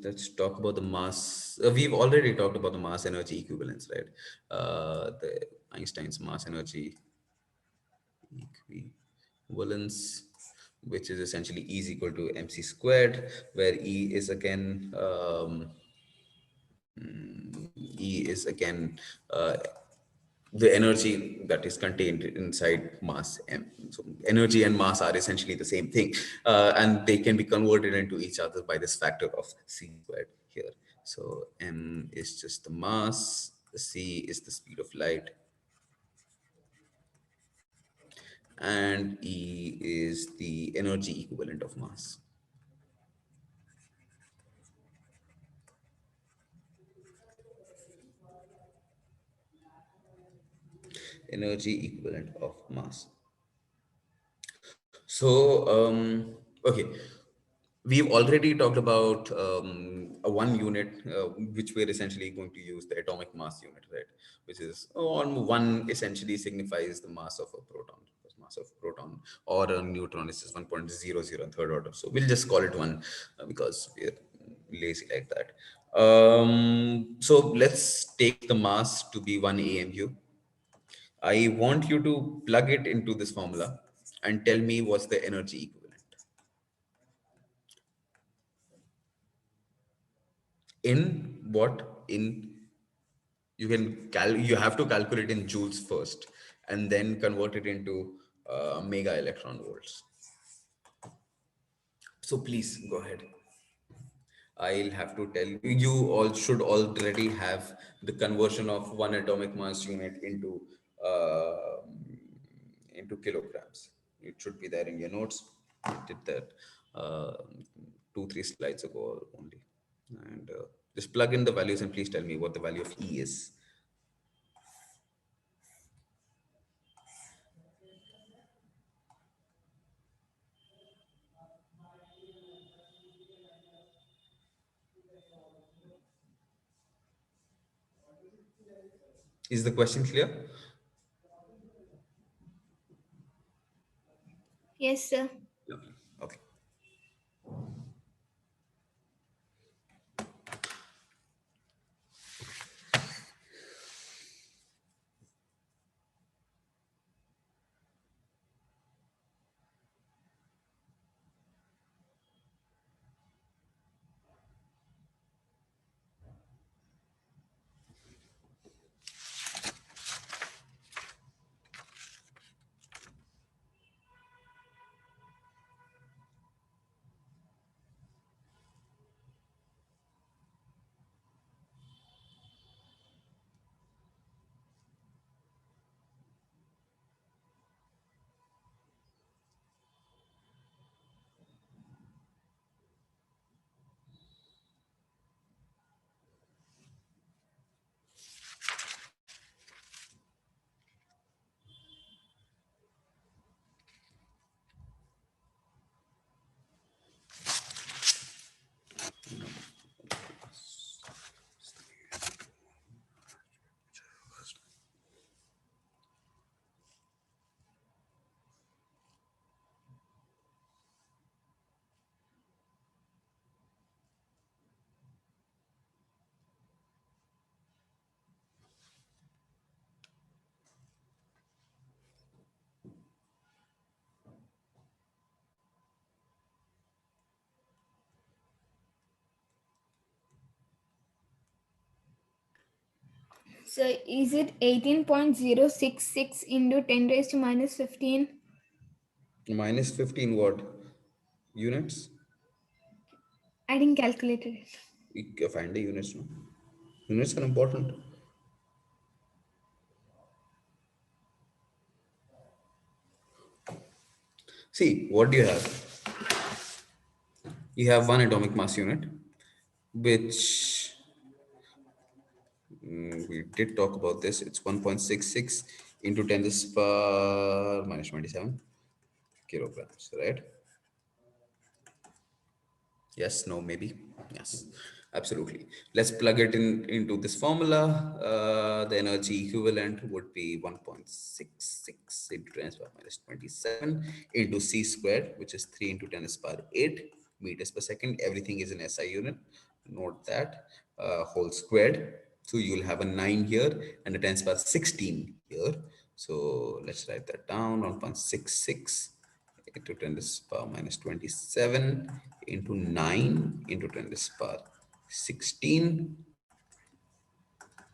Let's talk about the mass. We've already talked about the mass energy equivalence, right? The Einstein's mass energy equivalence, which is essentially E is equal to mc squared, where E is again the energy that is contained inside mass m. So energy and mass are essentially the same thing, and they can be converted into each other by this factor of c squared here. So m is just the mass, c is the speed of light, and E is the energy equivalent of mass. Energy equivalent of mass. So, okay, we've already talked about a one unit, which we're essentially going to use the atomic mass unit, right? Which is on one essentially signifies the mass of a proton. Because mass of proton or a neutron is just 1.00 in third order. So we'll just call it one because we're lazy like that. So let's take the mass to be 1 AMU. I want you to plug it into this formula and tell me what's the energy equivalent. In what? You have to calculate in joules first and then convert it into mega electron volts. So please go ahead. I'll have to tell you, you all should already have the conversion of one atomic mass unit into kilograms. It should be there in your notes. I did that. uh, 2 3 slides ago only. And just plug in the values and please tell me what the value of E is. Is the question clear? Yes, sir. Lovely. Okay. So is it 18.066 into 10 raised to minus 15? Minus 15 what? Units? I didn't calculate it. You can find the units, no? Units are important. See, what do you have? You have one atomic mass unit, which we did talk about this. It's 1.66 into 10 to the power minus 27 kilograms, right? Yes, no, maybe. Yes, absolutely. Let's plug it in into this formula. The energy equivalent would be 1.66 into 10 to the power minus 27 into c squared, which is 3 into 10 to the power 8 meters per second. Everything is in SI unit. Note that whole squared. So you'll have a 9 here and a 10 to the power 16 here. So let's write that down. 1.66 into 10 to the power minus 27 into 9 into 10 to the power 16.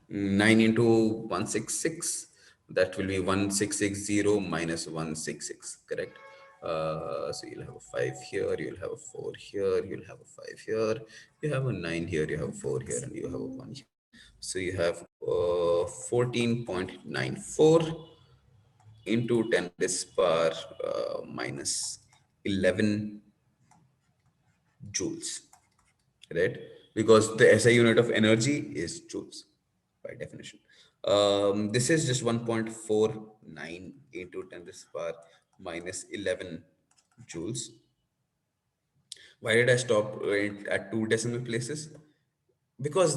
9 into 166, that will be 1660 minus 166, correct? So you'll have a 5 here, you'll have a 4 here, you'll have a 5 here, you have a 9 here, you have a 4 here, and you have a 1 here. So you have 14.94 into 10 to the power minus 11 joules, right? Because the SI unit of energy is joules by definition. This is just 1.49 into 10 to the power minus 11 joules. Why did I stop it at two decimal places? Because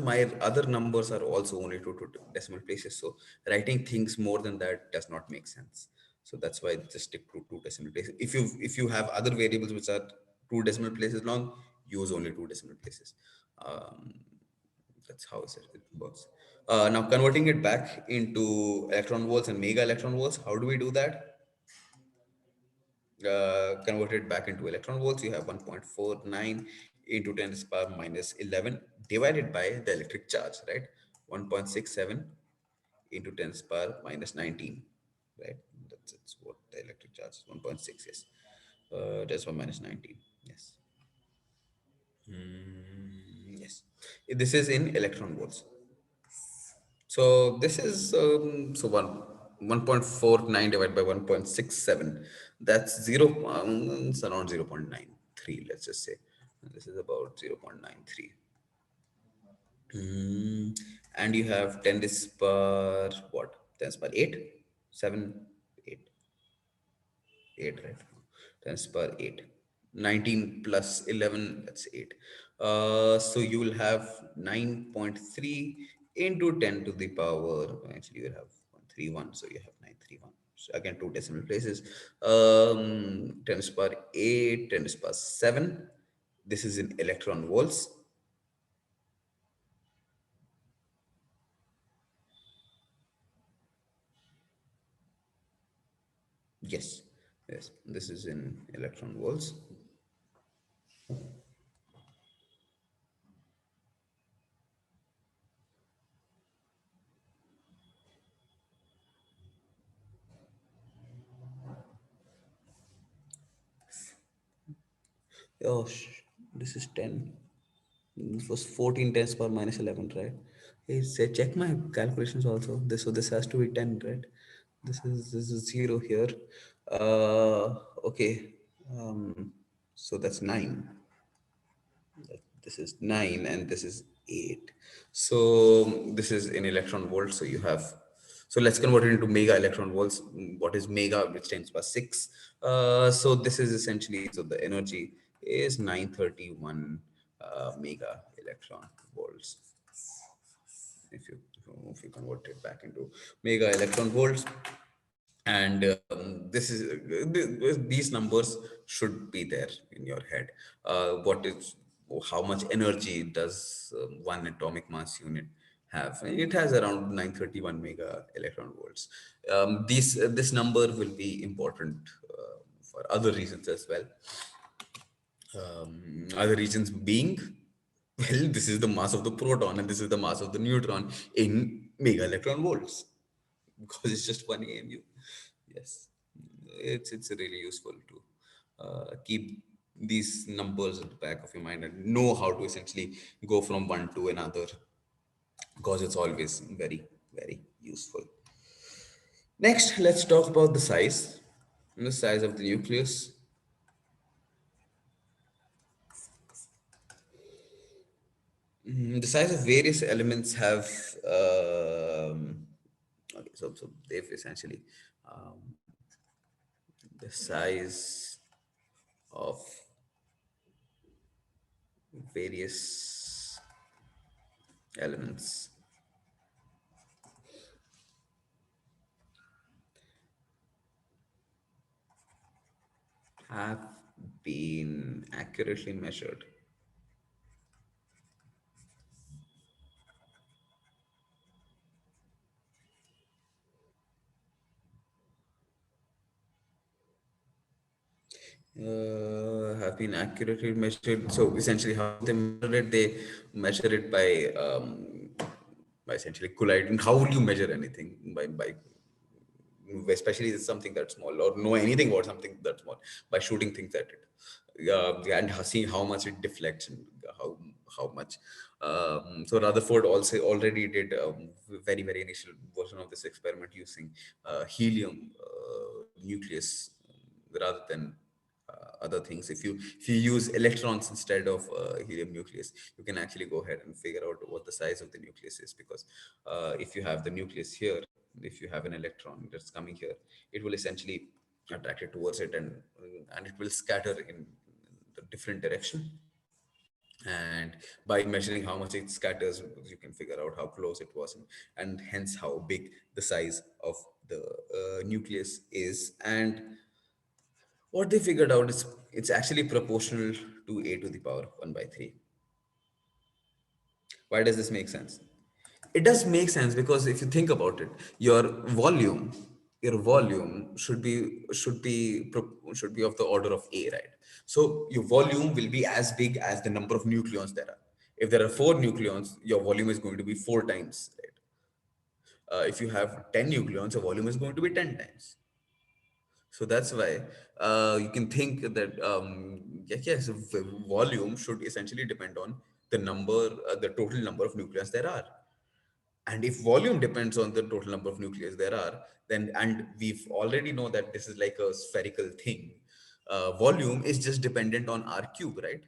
my other numbers are also only two decimal places. So writing things more than that does not make sense. So that's why I just stick to two decimal places. If you have other variables which are two decimal places long, use only two decimal places. Um, that's how it works. Now converting it back into electron volts and mega electron volts, how do we do that? Converted back into electron volts, you have 1.49 into 10 to the power minus 11 divided by the electric charge, right? 1.67 into 10 to the power minus 19, right? That's what the electric charge is, 1.6, yes. That's 1 minus 19, yes. Yes. This is in electron volts. So this is so 1.49 divided by 1.67. That's it's around 0.9. let's just say. And this is about 0.93. And you have 10 is per what? 10 is per 8? 7, 8, 8, right? 10 is per 8. 19 plus 11, that's 8. So you will have 9.3 into 10 to the power. Actually, you will have 131, so you have 931. So again, two decimal places. 10 is per 8, 10 is per 7. This is in electron volts. Yes, yes, this is in electron volts. Oh, this is 10. This was 14 tens per minus 11, right? Hey, say, check my calculations also. So this has to be 10, right? This is 0 here. Okay. So that's 9. This is 9 and this is 8. So this is in electron volts. So you have, so let's convert it into mega electron volts. What is mega, which stands for 6? So this is essentially, so the energy is 931 mega electron volts. If you convert it back into mega electron volts, and this is these numbers should be there in your head. What is, how much energy does one atomic mass unit have? It has around 931 mega electron volts. This number will be important for other reasons as well. Other reasons being, well, this is the mass of the proton and this is the mass of the neutron in mega electron volts, because it's just one AMU. Yes, it's really useful to keep these numbers at the back of your mind and know how to essentially go from one to another, because it's always very, very useful. Next, let's talk about the size of the nucleus. The size of various elements have okay, so they've essentially um, the size of various elements have been accurately measured. Have been accurately measured. So essentially, how they measure it? They measure it by essentially colliding. How will you measure anything? By especially it's something that's small, or know anything about something that's small, by shooting things at it, and seeing how much it deflects and how much. So Rutherford also already did a very, very initial version of this experiment using helium nucleus rather than other things. If you use electrons instead of helium nucleus, you can actually go ahead and figure out what the size of the nucleus is, because if you have the nucleus here, if you have an electron that's coming here, it will essentially attract it towards it, and it will scatter in the different direction. And by measuring how much it scatters, you can figure out how close it was, and hence how big the size of the nucleus is. And what they figured out is it's actually proportional to a to the power 1 by 3. Why does this make sense? It does make sense because if you think about it, volume, your volume should be of the order of A, right? So your volume will be as big as the number of nucleons there are. If there are 4 nucleons, your volume is going to be 4 times, right? If you have 10 nucleons, your volume is going to be 10 times. So that's why you can think that yes, volume should essentially depend on the total number of nucleons there are. And if volume depends on the total number of nucleus there are, then, and we've already know that this is like a spherical thing, volume is just dependent on r cube, right?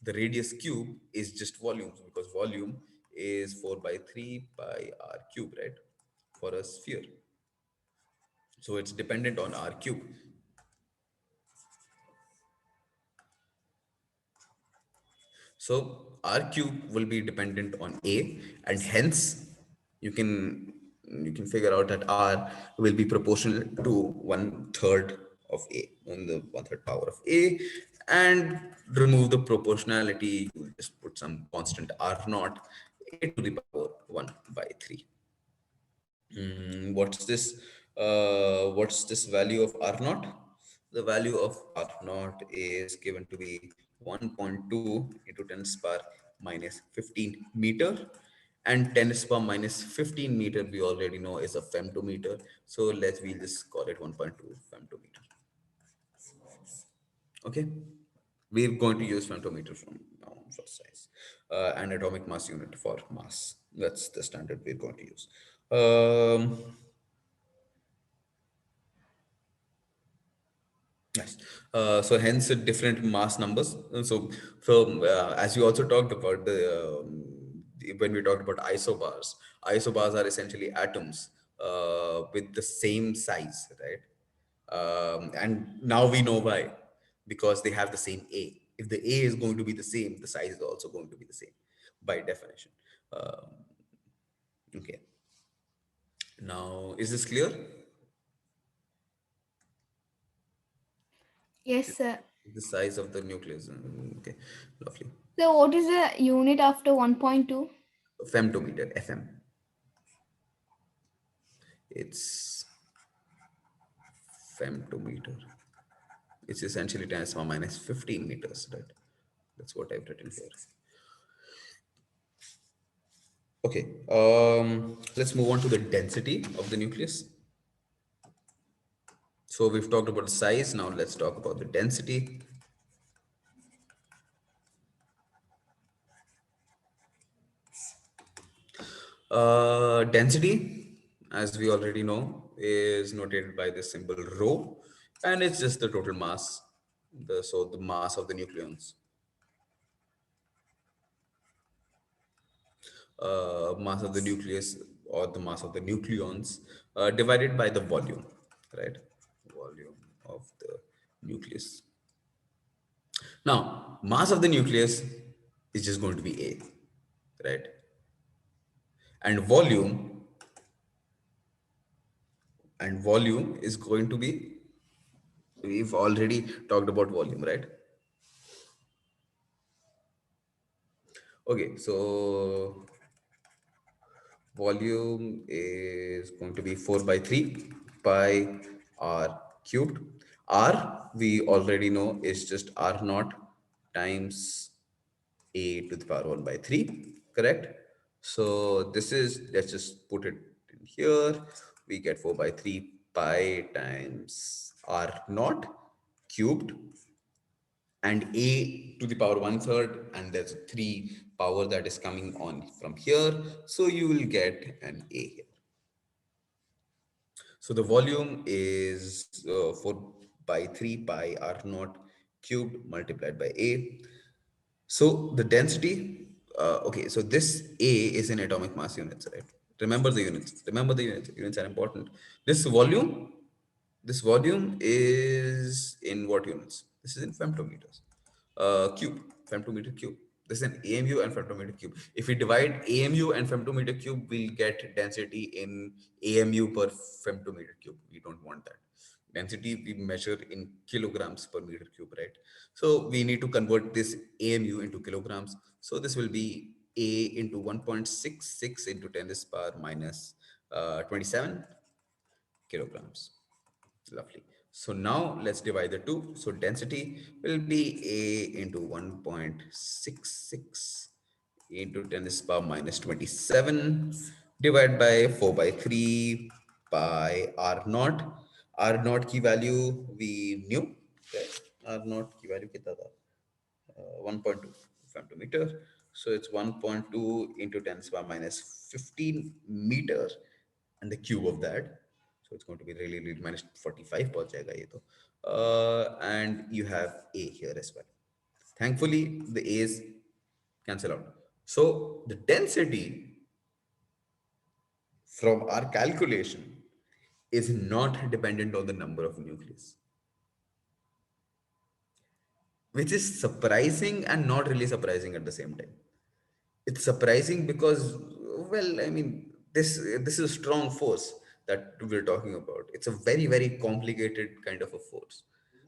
The radius cube is just volume, because volume is 4 by 3 pi r cube, right, for a sphere. So it's dependent on r cube. So r cube will be dependent on a, and hence you can you can figure out that r will be proportional to one third of a, on the one third power of a, and remove the proportionality. You will just put some constant r naught, a to the power 1 by 3. What's this value of R naught? The value of R naught is given to be 1.2 into 10 to the power minus 15 meter, and 10 to the power minus 15 meter we already know is a femtometer. So we'll just call it 1.2 femtometer. Okay, we're going to use femtometer from now on for size, and atomic mass unit for mass. That's the standard we're going to use. Yes. So hence different mass numbers. As you also talked about when we talked about isobars, isobars are essentially atoms with the same size, right? And now we know why, because they have the same A. If the A is going to be the same, the size is also going to be the same by definition. Okay. Now, is this clear? Yes, sir. The size of the nucleus. Okay, lovely. So what is the unit after 1.2? Femtometer, FM. It's femtometer. It's essentially 10 to the power minus 15 meters, right? That's what I've written here. Okay, let's move on to the density of the nucleus. So we've talked about the size. Now let's talk about the density. Density, as we already know, is notated by the symbol rho, and it's just the total mass, the mass of the nucleons. Mass of the nucleus, or the mass of the nucleons, divided by the volume, right? Volume of the nucleus. Now, mass of the nucleus is just going to be A, right? And volume is going to be, we've already talked about volume, right? Okay, so volume is going to be 4 by 3 pi r cubed. R, we already know, is just r naught times a to the power 1 by 3, correct? So this is, let's just put it in here. We get 4 by 3 pi times r naught cubed, and a to the power one third, and there's a 3 power that is coming on from here, so you will get an a here. So the volume is 4 by 3 pi r naught cubed multiplied by a. So the density, okay, so this a is in atomic mass units, right? Remember the units. Remember the units. Units are important. This volume, this volume is in what units? This is in femtometers. Cube, femtometer cube. This is an AMU and femtometer cube. If we divide AMU and femtometer cube, we'll get density in AMU per femtometer cube. We don't want that. Density we measure in kilograms per meter cube, right? So we need to convert this AMU into kilograms. So this will be A into 1.66 into 10 to the power minus 27 kilograms. Lovely. So now let's divide the two. So density will be A into 1.66 into 10 to the power minus 27 divided by 4 by 3 pi r naught. R naught की value we knew. Okay. R naught की value कितना था? 1.2 femtometer. So it's 1.2 into 10 to the power minus 15 meter, and the cube of that. So it's going to be really, really minus 45 पहुंच जाएगा ये तो. And you have A here as well. Thankfully, the A's cancel out. So the density from our calculation is not dependent on the number of nucleus, which is surprising and not really surprising at the same time. It's surprising because, well, I mean, this is a strong force that we're talking about. It's a very, very complicated kind of a force.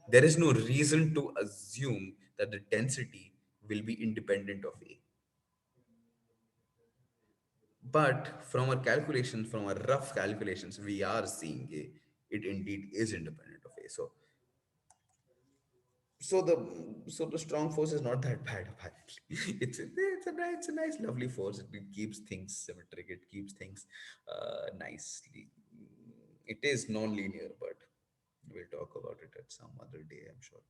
There is no reason to assume that the density will be independent of A. But from our calculations, from our rough calculations, we are seeing A. It indeed is independent of A. So the strong force is not that bad apparently. It's a nice lovely force. It keeps things symmetric. It keeps things nicely. It is non-linear, but we'll talk about it at some other day, I'm sure.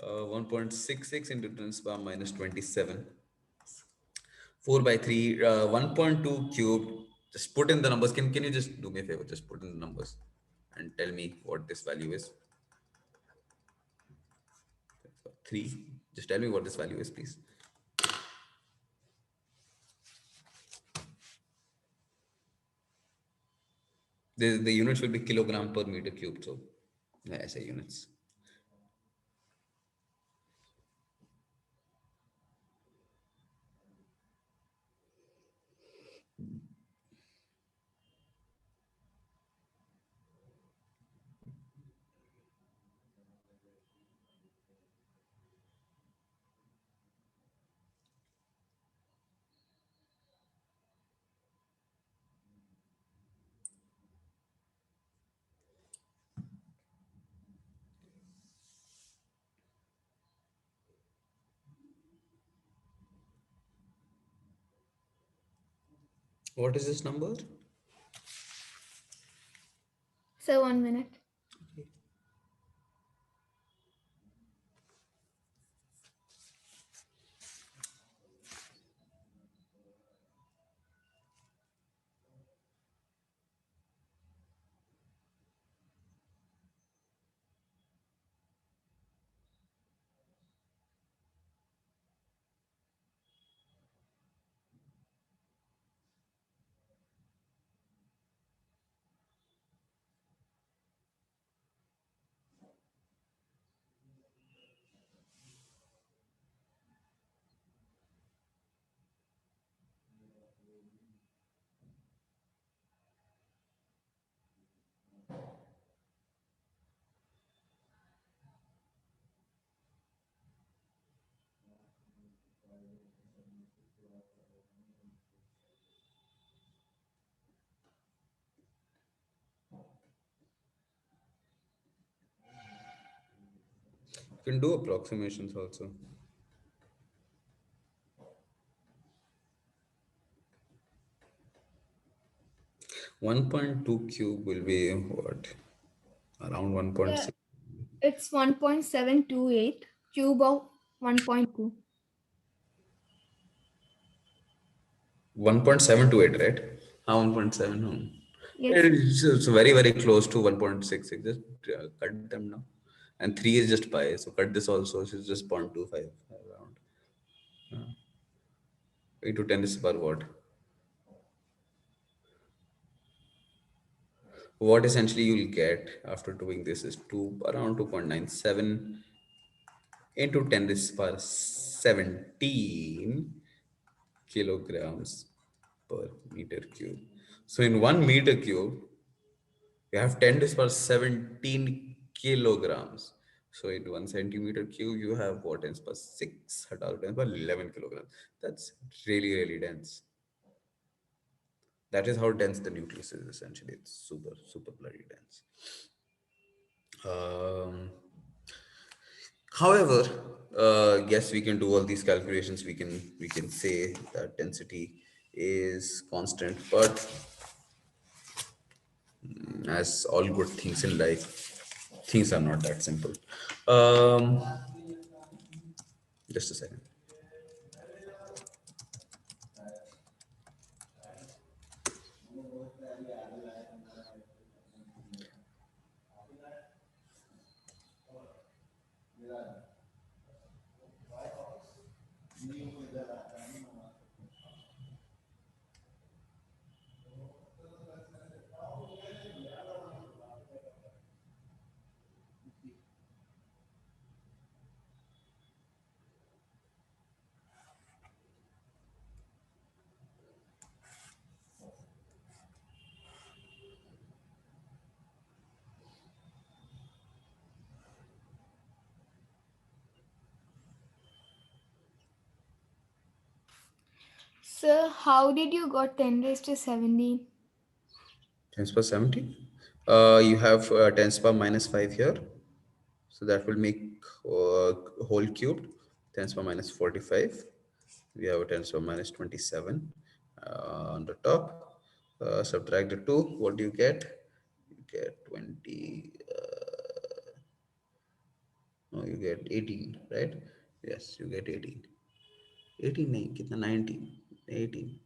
1.66 into 10 to the power minus 27, 4 by 3, 1.2 cubed. Just put in the numbers. Can you just do me a favor? Just put in the numbers and tell me what this value is. 3. Just tell me what this value is, please. The units will be kilogram per meter cubed. So, yeah, I say units. What is this number? So 1 minute. You can do approximations also. 1.2 cube will be what? Around Yeah, 1.6. it's 1.728 cube of 1.2. 1.728, right? 1.7. Yes. It's very, very close to 1.66. Just cut them now. And 3 is just pi. So cut this also. So it's just 0.25 around. 8 to 10 is per what? What essentially you'll get after doing this is around 2.97 into 10 is per 17 kilograms per meter cube. So in 1 meter cube, you have 10 to the power 17 kilograms. So in 1 centimeter cube, you have what, 10 to the power 6, 10 to the power 11 kilograms. That's really, really dense. That is how dense the nucleus is essentially. It's super, super bloody dense. Um, However, yes, we can do all these calculations. We can say that density is constant, but as all good things in life, things are not that simple. Um, just a second. So how did you got 10 raised to 17? 10 power 17. You have 10 power minus 5 here. So that will make whole cubed 10 power minus 45. We have a 10 power minus 27 on the top. Subtract the 2. What do you get? You get 20. No, you get 18, right? Yes, you get 18. 18 nahi, kitna 19. 18.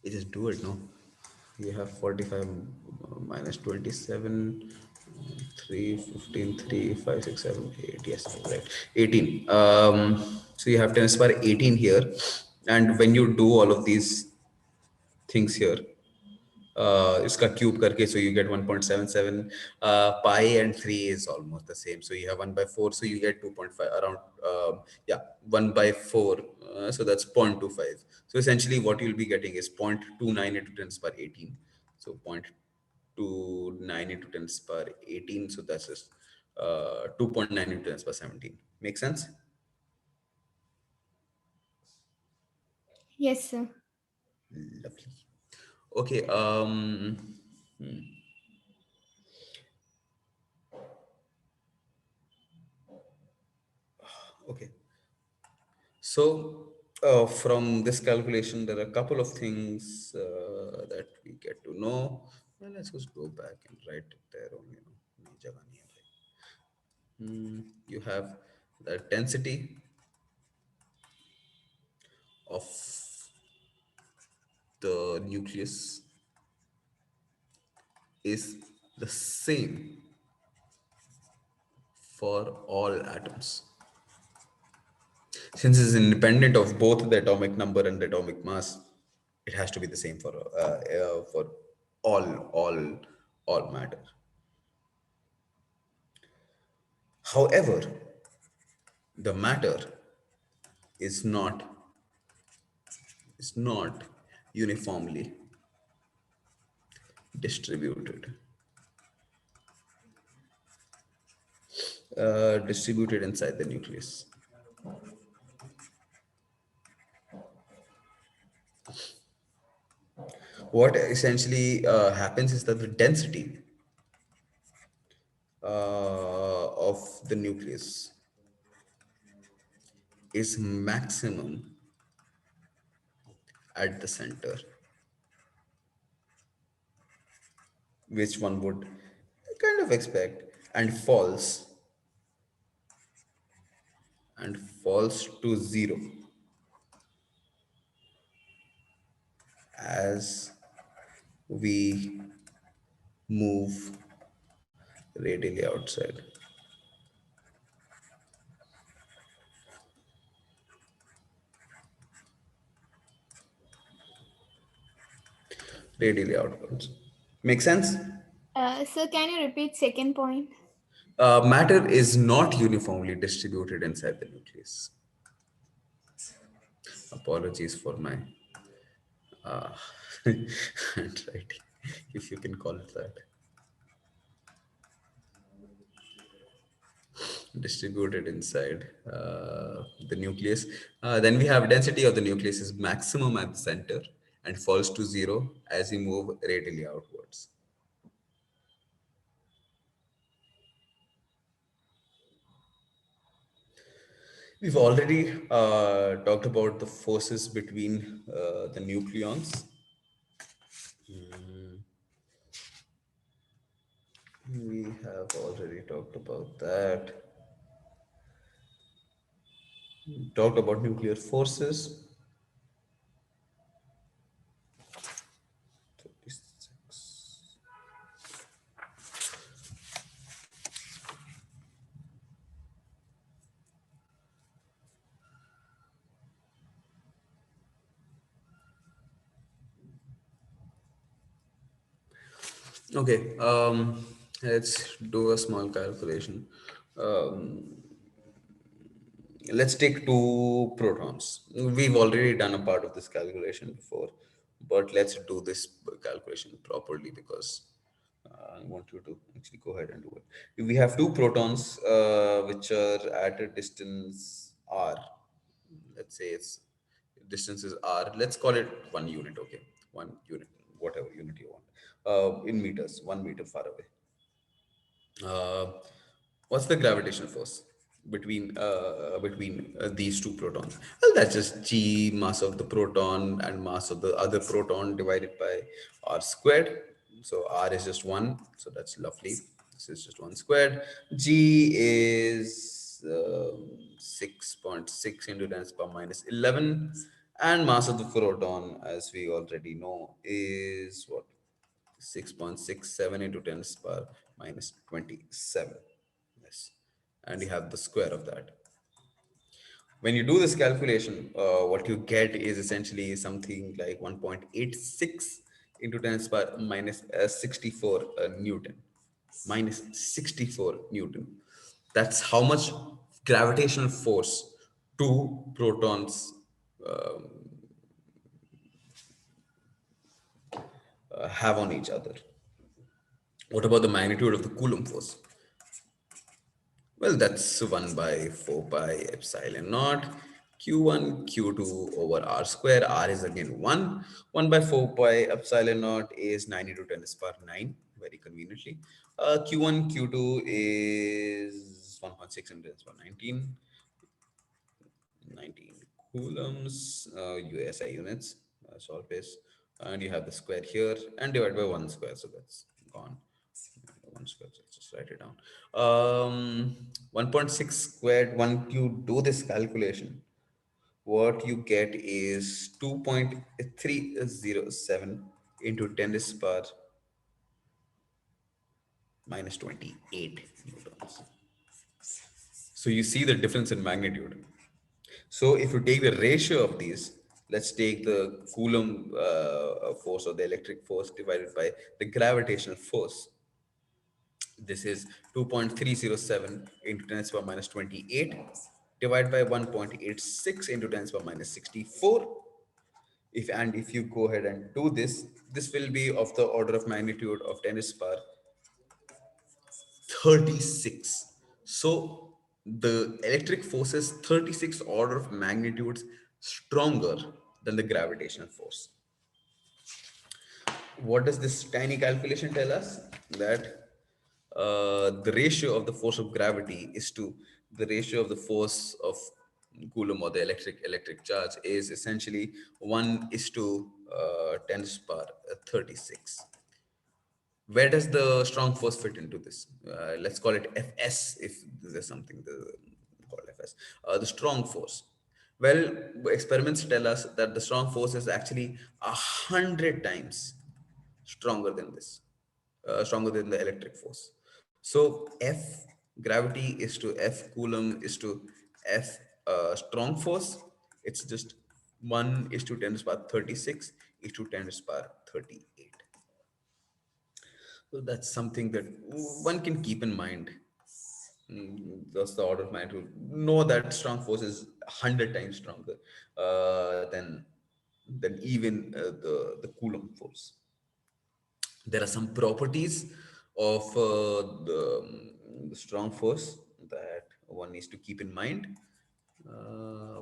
You just do it, no? You have 45 minus 27, 3, 15, 3, 5, 6, 7, 8. Yes, right. 18. So you have 10 to the power 18 here. And when you do all of these things here, इसका cube करके so you get 1.77. Pi and 3 is almost the same, so you have 1 by 4, so you get 2.5 around. Yeah, 1 by 4, so that's 0.25. So essentially what you'll be getting is 0.29 into 10 to the power 18. So 0.29 into 10 to the power 18, so that's just 2.9 into 10 to the power 17. Make sense? Yes, sir. Lovely. Okay. Okay. So, from this calculation, there are a couple of things that we get to know. Well, let's just go back and write it there only. No, nahi jagah nahi hai bhai. You have the density of the nucleus is the same for all atoms. Since it's independent of both the atomic number and the atomic mass, it has to be the same for all all all matter. However, the matter is not uniformly distributed distributed inside the nucleus. What essentially happens is that the density of the nucleus is maximum at the center, which one would kind of expect, and falls to zero as we move radially outside. Radially outwards. Make sense? Sir, can you repeat second point? Matter is not uniformly distributed inside the nucleus. Apologies for my uh, handwriting, if you can call it that. Distributed inside the nucleus. Then we have density of the nucleus is maximum at the center and falls to zero as we move radially outwards. We've already talked about the forces between the nucleons. We have already talked about that. Talked about nuclear forces. 36. Okay, let's do a small calculation. Um, let's take two protons. We've already done a part of this calculation before, but let's do this calculation properly because I want you to actually go ahead and do it. If we have two protons which are at a distance r, let's say its distance is r, let's call it 1 unit, okay? 1 unit, whatever unit you want, in meters, 1 meter far away. uh, what's the gravitational force between these two protons? Well, that's just g, mass of the proton, and mass of the other proton divided by r squared. So r is just one, so that's lovely. This is just one squared. G is 6.6 into 10 to the power minus 11, and mass of the proton, as we already know, is what? 6.67 into 10 to the power minus 27. Yes. And you have the square of that. When you do this calculation, what you get is essentially something like 1.86 into 10 to the power minus 64 Newton. Minus 64 Newton. That's how much gravitational force two protons have on each other. What about the magnitude of the Coulomb force? Well, that's 1 by 4 pi epsilon naught q1 q2 over r square. R is again 1. 1 by 4 pi epsilon naught is 9 into 10 to the power 9, very conveniently. Q1 q2 is 1.6 into 10 to the power 19 coulombs, USI units, solve base. And you have the square here and divide by 1 square, so that's gone. 1 square, so let's just write it down. 1.6 squared, when you do this calculation, what you get is 2.307 into 10 to the power minus 28 newtons. So you see the difference in magnitude. So if you take the ratio of these, let's take the Coulomb force or the electric force divided by the gravitational force. This is 2.307 into 10 to the power minus 28 divided by 1.86 into 10 to the power minus 64. If you go ahead and do this, this will be of the order of magnitude of 10 to the power 36. So the electric force is 36 order of magnitudes stronger than the gravitational force. What does this tiny calculation tell us? That the ratio of the force of gravity is to the ratio of the force of Coulomb, or the electric charge, is essentially 1 is to 10 to the power 36. Where does the strong force fit into this? Let's call it Fs, if there's something called Fs. The strong force. Well, experiments tell us that the strong force is actually 100 times stronger than this, stronger than the electric force. So F gravity is to F Coulomb is to F strong force. It's just 1 is to 10 to the power 36 is to 10 to the power 38. So that's something that one can keep in mind. That's the order of magnitude. Know that strong force is 100 times stronger than even the Coulomb force. There are some properties of the strong force that one needs to keep in mind. Uh,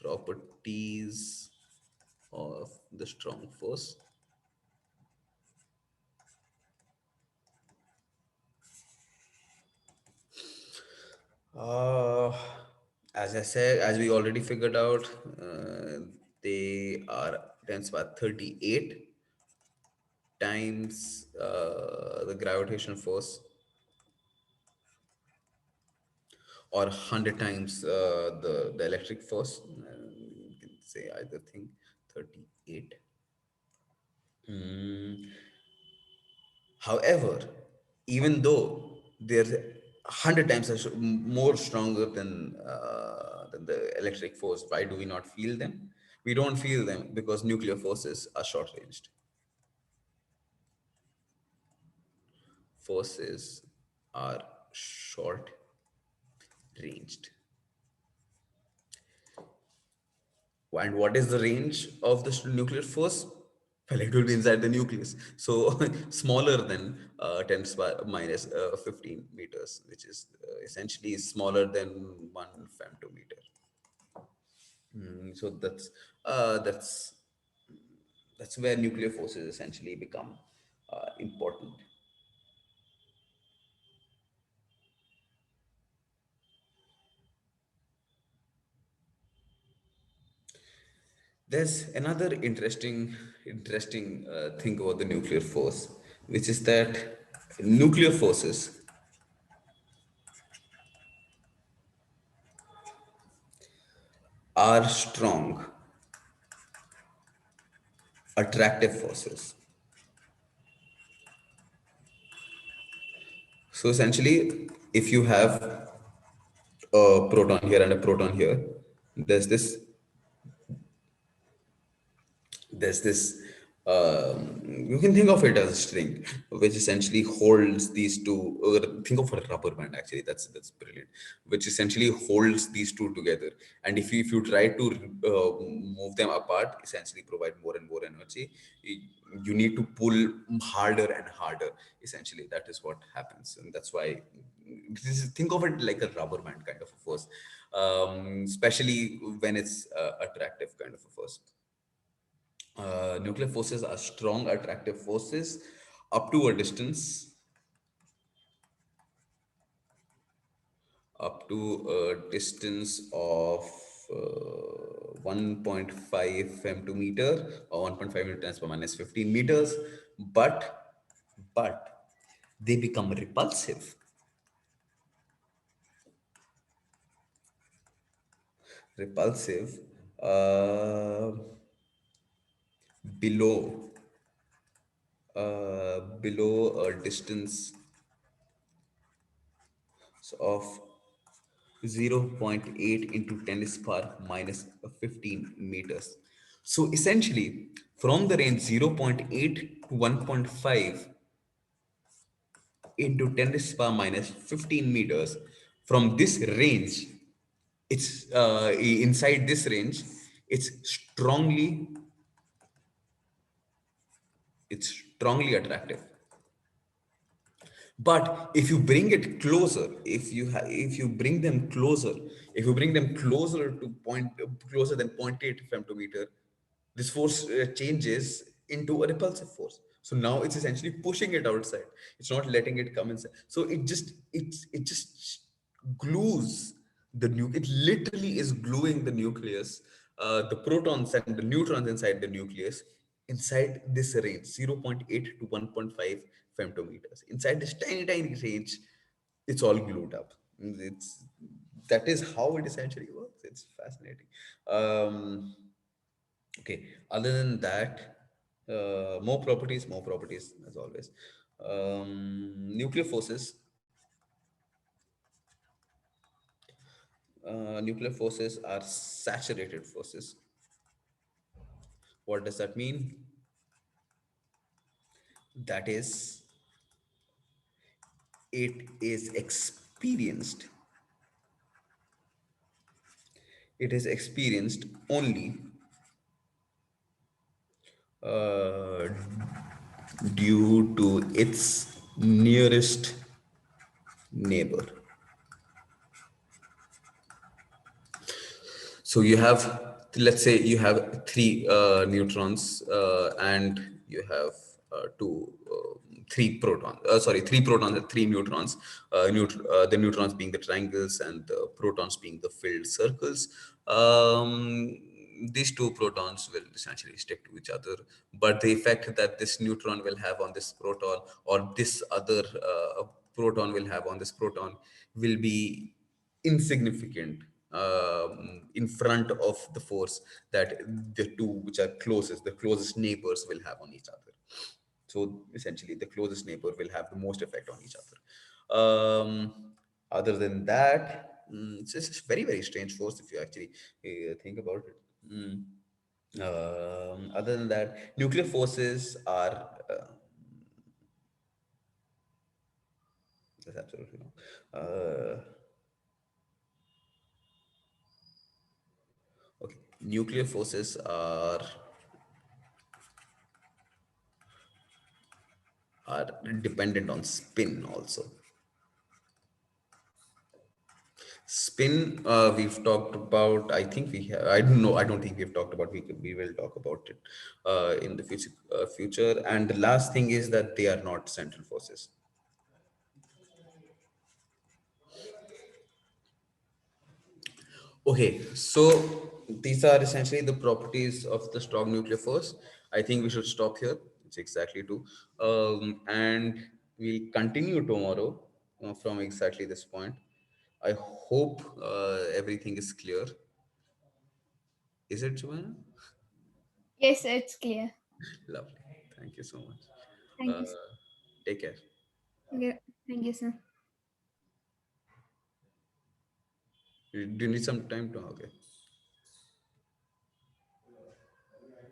Properties of the strong force. Uh, as I said, as we already figured out, they are 10 to the power 38 times the gravitational force, or 100 times the electric force. You can say either thing, 38. Mm. However, even though they're 100 times more stronger than the electric force, why do we not feel them? We don't feel them because nuclear forces are short ranged. forces are short ranged. And what is the range of the nuclear force? Well, it will be inside the nucleus. So smaller than 10 to the power minus 15 meters, which is essentially smaller than 1 femtometer. So uh, that's that's where nuclear forces essentially become important. There's another interesting thing about the nuclear force, which is that nuclear forces are strong, attractive forces. So essentially, if you have a proton here and a proton here, there's this there's this you can think of it as a string which essentially holds these two, or think of a rubber band, actually that's brilliant, which essentially holds these two together. And if you try to move them apart, essentially provide more and more energy, you, you need to pull harder and harder. Essentially that is what happens, and that's why think of it like a rubber band kind of a force, especially when it's attractive kind of a force. Nuclear forces are strong attractive forces up to a distance, of 1.5 femtometer, or 1.5 meters per minus 15 meters, but they become repulsive uh, below below a distance of 0.8 into 10 is power minus 15 meters. So essentially, from the range 0.8 to 1.5 into 10 is power minus 15 meters, from this range, it's inside this range, it's strongly it's strongly attractive. But if you bring it closer, if you bring them closer, if you bring them closer to point closer than zero point 0.8 femtometer, this force changes into a repulsive force. So now it's essentially pushing it outside. It's not letting it come inside. So it just glues the It literally is gluing the nucleus, the protons and the neutrons inside the nucleus, inside this range 0.8 to 1.5 femtometers. Inside this tiny range, it's all glued up. It's That is how it essentially works. It's fascinating. Okay. Other than that, more properties as always. Nuclear forces. Nuclear forces are saturated forces. What does that mean? That is, it is experienced. It is experienced only uh, due to its nearest neighbor. So you have, let's say you have three neutrons, and you have three protons. Sorry, three protons and three neutrons. The neutrons being the triangles and the protons being the filled circles. These two protons will essentially stick to each other, but the effect that this neutron will have on this proton, or this other proton will have on this proton, will be insignificant in front of the force that the two which are closest, the closest neighbors, will have on each other. So essentially, the closest neighbor will have the most effect on each other. Other than that, it's just a very strange force if you actually think about it. Other than that, nuclear forces are That's absolutely wrong. Okay, nuclear forces are dependent on spin also. Spin, we've talked about. I think we have. I don't know. I don't think we've talked about. We will talk about it in the future. Future. And the last thing is that they are not central forces. Okay, so these are essentially the properties of the strong nuclear force. I think we should stop here. It's exactly two, and we'll continue tomorrow from exactly this point. I hope everything is clear. Is it, Joanna? Yes, it's clear. Lovely. Thank you so much. Thank Uh, you. take care. Okay. Thank you, sir. Do you need some time to? Okay.